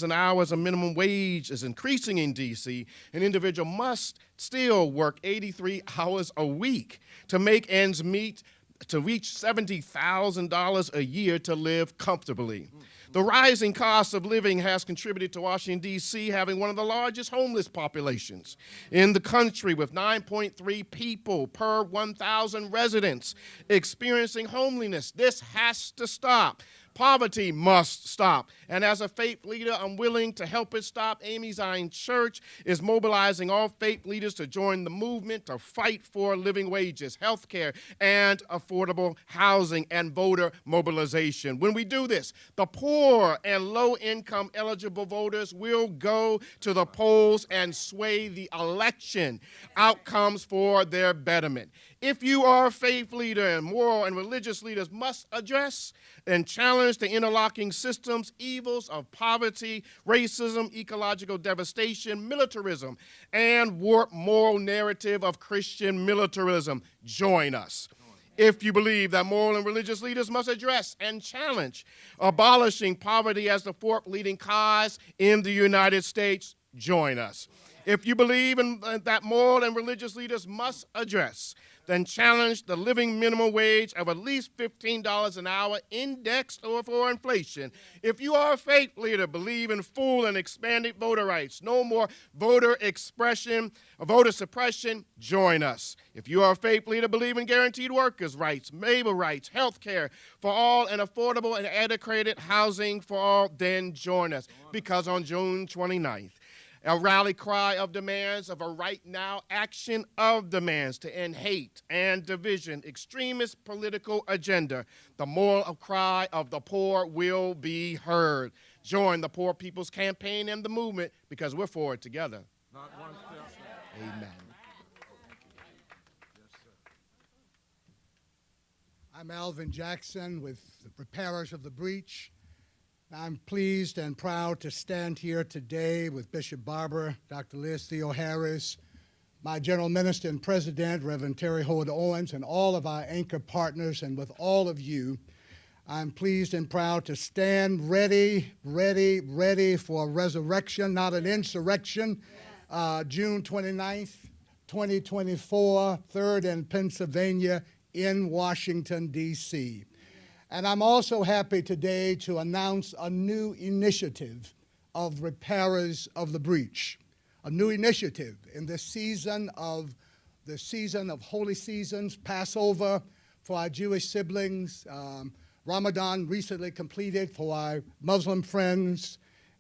an hour as a minimum wage is increasing in D.C. An individual must still work 83 hours a week to make ends meet, to reach $70,000 a year to live comfortably. The rising cost of living has contributed to Washington, D.C. having one of the largest homeless populations in the country, with 9.3 people per 1,000 residents experiencing homelessness. This has to stop. Poverty must stop. And as a faith leader, I'm willing to help it stop. AME Zion Church is mobilizing all faith leaders to join the movement to fight for living wages, health care, and affordable housing and voter mobilization. When we do this, the poor and low-income eligible voters will go to the polls and sway the election outcomes for their betterment. If you are a faith leader, and moral and religious leaders must address and challenge the interlocking systems, evils of poverty, racism, ecological devastation, militarism, and warped moral narrative of Christian militarism. Join us. If you believe that moral and religious leaders must address and challenge abolishing poverty as the 4th leading cause in the United States, join us. If you believe that moral and religious leaders must address, then challenge the living minimum wage of at least $15 an hour, indexed or for inflation. If you are a faith leader, believe in full and expanded voter rights, no more voter suppression, join us. If you are a faith leader, believe in guaranteed workers' rights, labor rights, health care for all, and affordable and adequate housing for all, then join us. Because on June 29th, a rally cry of demands of a right now action of demands to end hate and division, extremist political agenda. The moral cry of the poor will be heard. Join the Poor People's Campaign and the movement, because we're forward together. Not one step. Amen. I'm Alvin Jackson with the Repairers of the Breach. I'm pleased and proud to stand here today with Bishop Barber, Dr. Liz Theoharis, my General Minister and President, Reverend Terry Howard Owens, and all of our anchor partners, and with all of you. I'm pleased and proud to stand ready for a resurrection, not an insurrection. June 29th, 2024, 3rd and Pennsylvania in Washington, D.C. And I'm also happy today to announce a new initiative of Repairers of the Breach, a new initiative in the season of holy seasons, Passover for our Jewish siblings, Ramadan recently completed for our Muslim friends,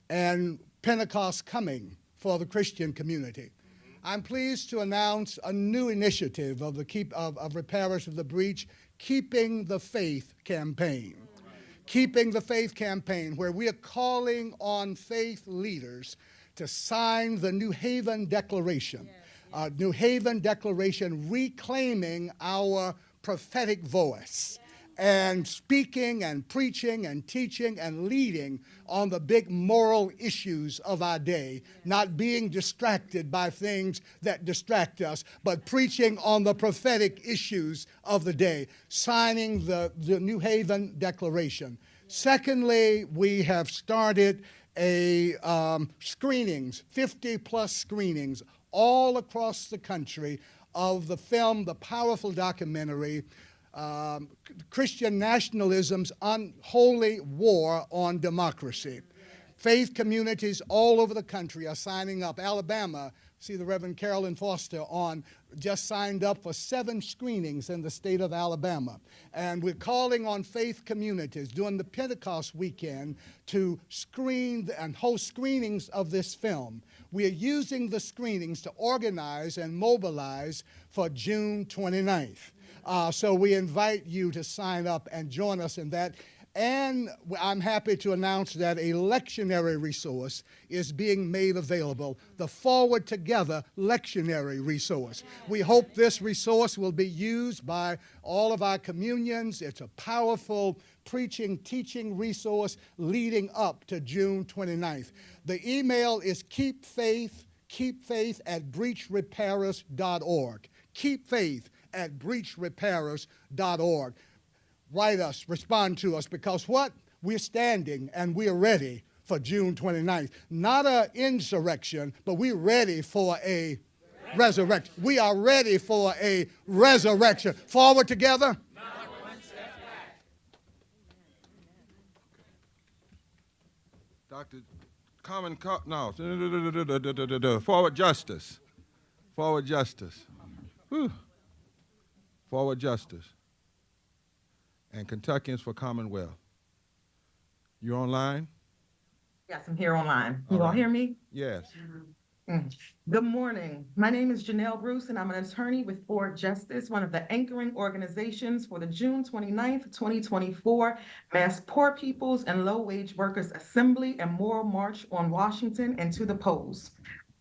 and Pentecost coming for the Christian community. I'm pleased to announce a new initiative of Repairers of the Breach, Keeping the Faith campaign. Keeping the Faith campaign, where we are calling on faith leaders to sign the New Haven Declaration, New Haven Declaration, reclaiming our prophetic voice and speaking and preaching and teaching and leading on the big moral issues of our day, not being distracted by things that distract us, but preaching on the prophetic issues of the day, signing the New Haven Declaration. Secondly, we have started screenings, 50-plus screenings all across the country of the film, the powerful documentary, Christian Nationalism's Unholy War on Democracy. Faith communities all over the country are signing up. Alabama, see the Reverend Carolyn Foster just signed up for 7 screenings in the state of Alabama. And we're calling on faith communities during the Pentecost weekend to screen and host screenings of this film. We are using the screenings to organize and mobilize for June 29th. So we invite you to sign up and join us in that. And I'm happy to announce that a lectionary resource is being made available, the Forward Together lectionary resource. We hope this resource will be used by all of our communions. It's a powerful preaching, teaching resource leading up to June 29th. The email is keepfaith@breachrepairers.org. keepfaith@breachrepairers.org. Write us, respond to us, because what? We're standing and we're ready for June 29th. Not an insurrection, but we're ready for a resurrection. We are ready for a resurrection. Forward together. Not one step back. Dr. Forward justice. Forward justice. Whew. Forward justice. And Kentuckians for Commonwealth. You online? Yes, I'm here online. You all hear me? Yes. Good morning. My name is Janelle Bruce, and I'm an attorney with Forward Justice, one of the anchoring organizations for the June 29th, 2024 Mass Poor Peoples and Low-Wage Workers Assembly and Moral March on Washington and to the polls.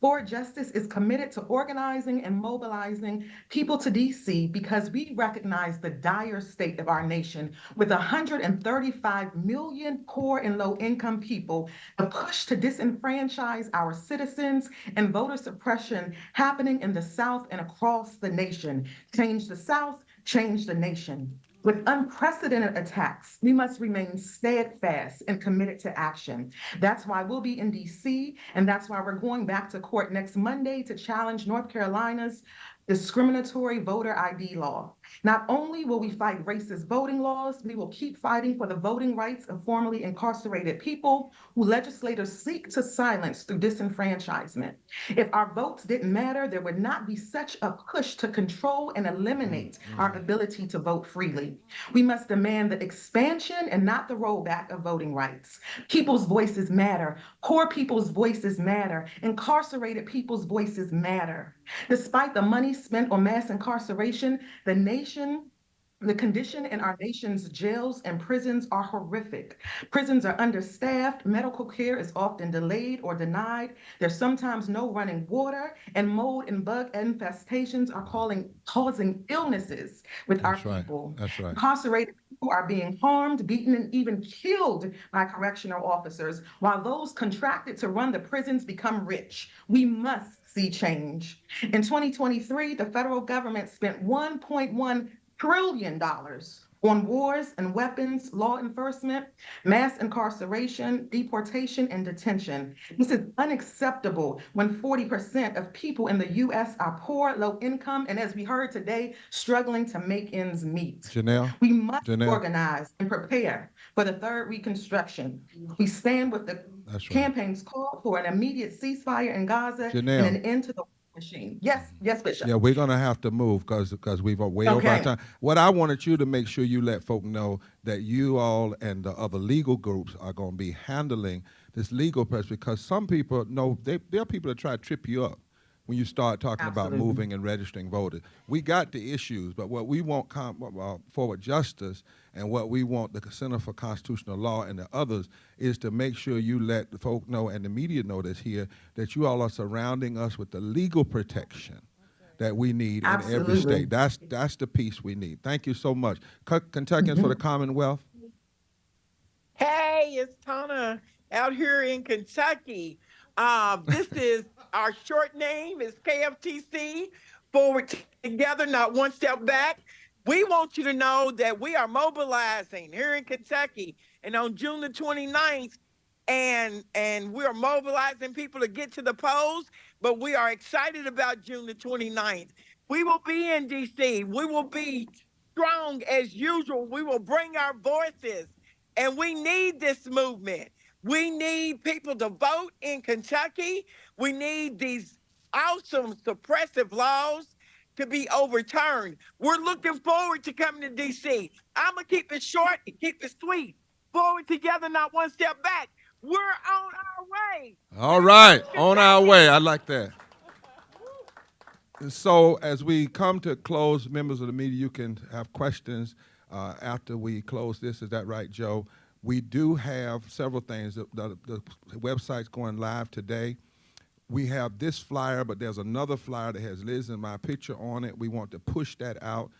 Forward Justice is committed to organizing and mobilizing people to DC because we recognize the dire state of our nation with 135 million poor and low-income people, the push to disenfranchise our citizens, and voter suppression happening in the South and across the nation. Change the South, change the nation. With unprecedented attacks, we must remain steadfast and committed to action. That's why we'll be in DC, and that's why we're going back to court next Monday to challenge North Carolina's discriminatory voter ID law. Not only will we fight racist voting laws, we will keep fighting for the voting rights of formerly incarcerated people who legislators seek to silence through disenfranchisement. If our votes didn't matter, there would not be such a push to control and eliminate our ability to vote freely. We must demand the expansion and not the rollback of voting rights. People's voices matter. Poor people's voices matter. Incarcerated people's voices matter. Despite the money spent on mass incarceration, the condition in our nation's jails and prisons are horrific. Prisons are understaffed, medical care is often delayed or denied, there's sometimes no running water, and mold and bug infestations are causing illnesses with our people. That's right. Incarcerated people are being harmed, beaten, and even killed by correctional officers, while those contracted to run the prisons become rich. We must see change. In 2023, the federal government spent $1.1 trillion on wars and weapons, law enforcement, mass incarceration, deportation, and detention. This is unacceptable when 40% of people in the U.S. are poor, low income, and as we heard today, struggling to make ends meet. Janelle? We must organize and prepare for the third Reconstruction. We stand with the campaign's call for an immediate ceasefire in Gaza and an end to the machine. Yes, Bishop. Yeah, we're going to have to move because we've way over our time. What I wanted you to make sure you let folk know that you all and the other legal groups are going to be handling this legal press, because some people know, there are people that try to trip you up when you start talking about moving and registering voters. We got the issues, but what we want Forward Justice and what we want the Center for Constitutional Law and the others is to make sure you let the folk know and the media know that's here that you all are surrounding us with the legal protection that we need in every Absolutely. state. That's the piece we need. Thank you so much. Kentuckians for the Commonwealth. Hey, it's Tana out here in Kentucky. This is our short name is KFTC, Forward Together, Not One Step Back. We want you to know that we are mobilizing here in Kentucky and on June the 29th, and we are mobilizing people to get to the polls, but we are excited about June the 29th. We will be in DC. We will be strong as usual. We will bring our voices, and we need this movement. We need people to vote in Kentucky. We need these awesome suppressive laws to be overturned. We're looking forward to coming to DC. I'm gonna keep it short and keep it sweet. Forward together, not one step back. We're on our way. All right, on our way. I like that. And so as we come to close, members of the media, you can have questions after we close this. Is that right, Joe? We do have several things. The website's going live today. We have this flyer, but there's another flyer that has Liz and my picture on it. We want to push that out.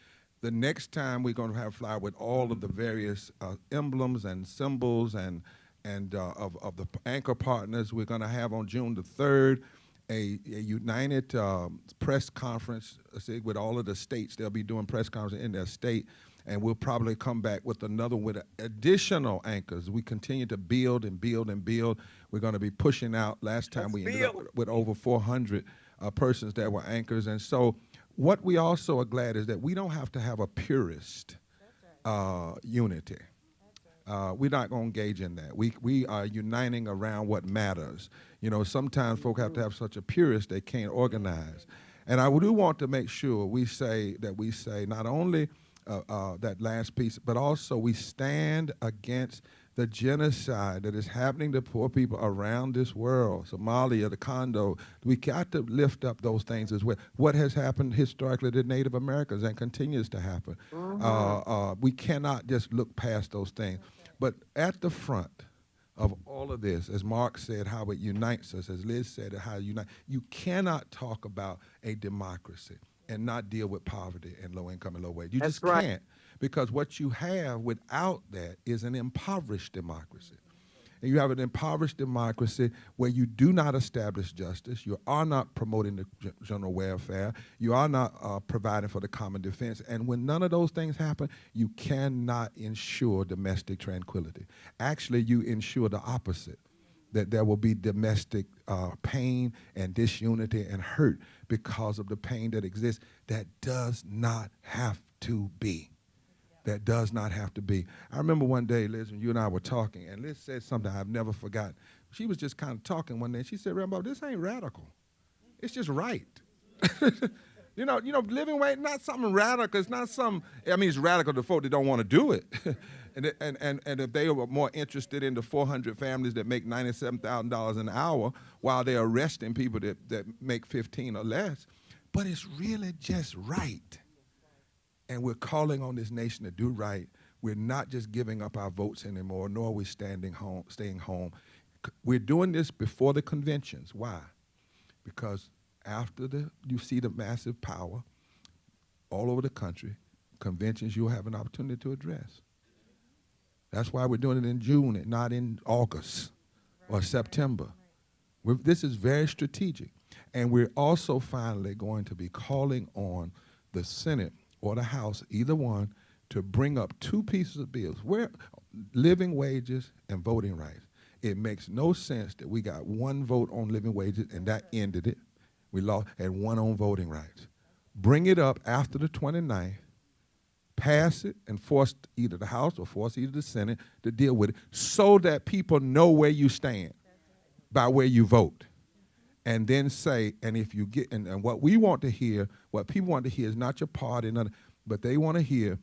The next time we're going to have a flyer with all of the various emblems and symbols and of the anchor partners. We're going to have on June the 3rd a united press conference with all of the states. They'll be doing press conferences in their state, and we'll probably come back with another with additional anchors. We continue to build and build and build. We're going to be pushing out. Last time we ended up with over 400 persons that were anchors. And so what we also are glad is that we don't have to have a purist unity. We're not going to engage in that. We are uniting around what matters. You know, sometimes folk have to have such a purist they can't organize. And I do want to make sure we say not only that last piece, but also we stand against the genocide that is happening to poor people around this world, Somalia, the Congo. We got to lift up those things as well. What has happened historically to Native Americans and continues to happen. We cannot just look past those things. But at the front of all of this, as Mark said, how it unites us, as Liz said, how it unites, you cannot talk about a democracy and not deal with poverty and low income and low wage. You just can't, because what you have without that is an impoverished democracy. And you have an impoverished democracy where you do not establish justice, you are not promoting the general welfare, you are not providing for the common defense, and when none of those things happen, you cannot ensure domestic tranquility. Actually, you ensure the opposite, that there will be domestic pain and disunity and hurt because of the pain that exists. That does not have to be. That does not have to be. I remember one day, Liz, when you and I were talking, and Liz said something I've never forgotten. She was just kind of talking one day, and she said, Rambo, this ain't radical. It's just right. You know, living wage, not something radical. It's not some, I mean, it's radical to folk that don't want to do it. And if they were more interested in the 400 families that make $97,000 an hour while they're arresting people that make 15 or less, but it's really just right. And we're calling on this nation to do right. We're not just giving up our votes anymore, nor are we staying home. We're doing this before the conventions. Why? Because after you see the massive power all over the country, conventions you'll have an opportunity to address. That's why we're doing it in June and not in August or September. This is very strategic. And we're also finally going to be calling on the Senate or the House, either one, to bring up two pieces of bills, where living wages and voting rights. It makes no sense that we got one vote on living wages and that ended it. We lost, and one on voting rights. Bring it up after the 29th, pass it, and force either the House or force either the Senate to deal with it so that people know where you stand by where you vote. And then say, and if you get, and what we want to hear, what people want to hear is not your party, but they want to hear,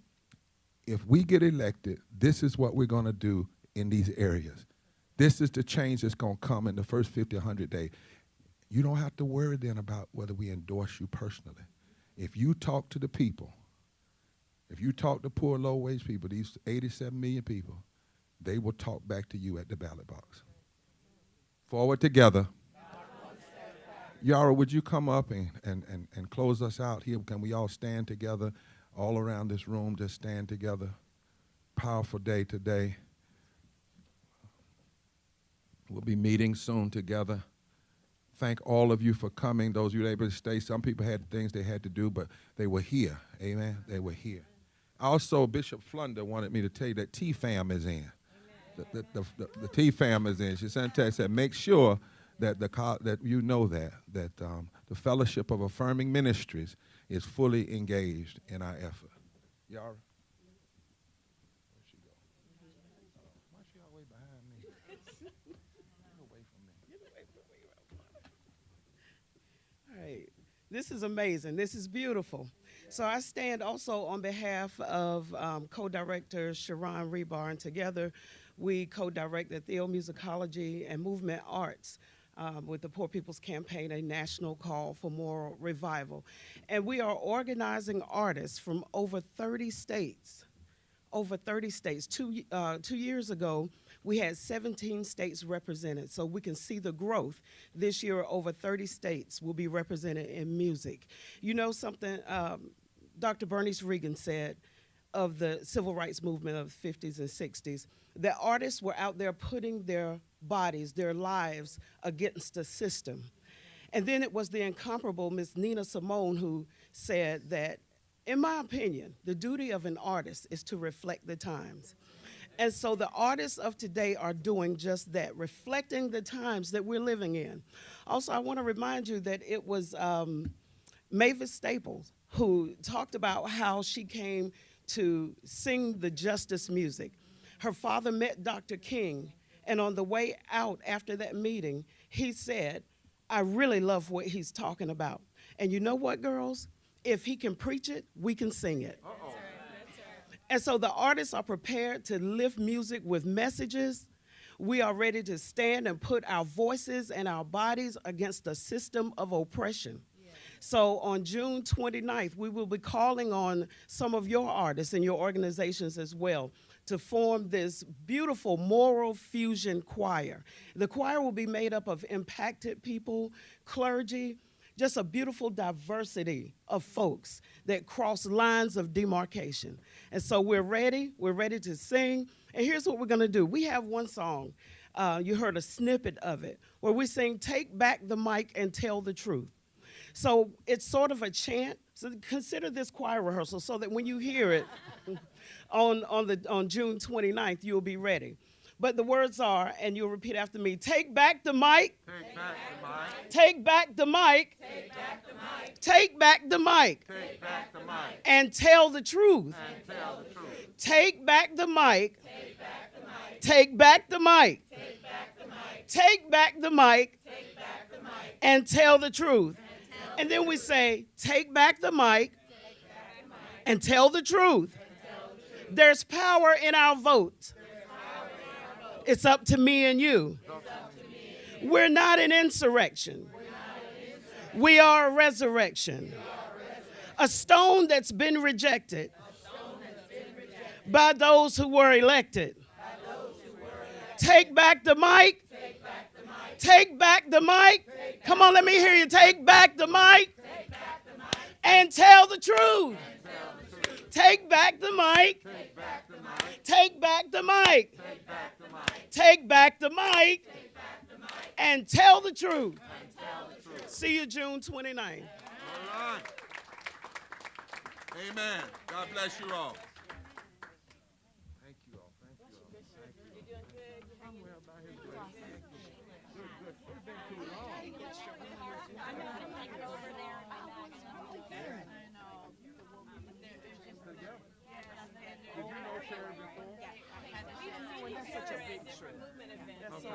if we get elected, this is what we're going to do in these areas. This is the change that's going to come in the first 50, 100 days. You don't have to worry then about whether we endorse you personally. If you talk to the people, if you talk to poor, low-wage people, these 87 million people, they will talk back to you at the ballot box. Forward together. Yara, would you come up and close us out here? Can we all stand together all around this room? Just stand together. Powerful day today. We'll be meeting soon together. Thank all of you for coming. Those of you able to stay. Some people had things they had to do, but they were here. Amen. They were here. Also, Bishop Flunder wanted me to tell you that T-Fam is in. The T-Fam is in. She sent a text that make sure that that you know that the Fellowship of Affirming Ministries is fully engaged in our effort. Yara? Where'd she go? Why is she all the way behind me? Get away from me. All right. This is amazing. This is beautiful. So I stand also on behalf of co-director Sharon Rebar, and together we co-direct the Theomusicology and Movement Arts with the Poor People's Campaign, a national call for moral revival. And we are organizing artists from over 30 states. Over 30 states. 2 years ago, we had 17 states represented, so we can see the growth. This year, over 30 states will be represented in music. You know something, Dr. Bernice Reagan said of the civil rights movement of the 50s and 60s, that artists were out there putting their bodies, their lives against the system. And then it was the incomparable Miss Nina Simone who said that, in my opinion, the duty of an artist is to reflect the times. And so the artists of today are doing just that, reflecting the times that we're living in. Also, I want to remind you that it was Mavis Staples who talked about how she came to sing the justice music. Her father met Dr. King, and on the way out after that meeting, he said, I really love what he's talking about. And you know what, girls? If he can preach it, we can sing it. Uh-oh. And so the artists are prepared to lift music with messages. We are ready to stand and put our voices and our bodies against the system of oppression. So on June 29th, we will be calling on some of your artists and your organizations as well to form this beautiful moral fusion choir. The choir will be made up of impacted people, clergy, just a beautiful diversity of folks that cross lines of demarcation. And so we're ready to sing. And here's what we're gonna do. We have one song, you heard a snippet of it, where we sing, Take Back the Mic and Tell the Truth. So it's sort of a chant. So consider this choir rehearsal so that when you hear it on June 29th, you'll be ready. But the words are, and you'll repeat after me, take back the mic. Take back the mic. Take back the mic. Take back the mic. Take back the mic. And tell the truth. And tell the truth. Take back the mic. Take back the mic. Take back the mic. Take back the mic. Take back the mic. Take back the mic. And tell the truth. And then we say, take back the mic and tell the truth. There's power in our vote. It's up to me and you. We're not an insurrection. We are a resurrection. A stone that's been rejected by those who were elected. Take back the mic. Take back the mic. Come on, let me hear you. Take back the mic and tell the truth. Take back the mic. Take back the mic. Take back the mic and tell the truth. See you June 29th. All right. Amen. God bless you all. Thank you all. Thank you all. Thank you. You're doing good. I'm well by his grace. Thank you. Good. It's been too long. Did you know Sherry before? Well, that's such a big trip. Okay.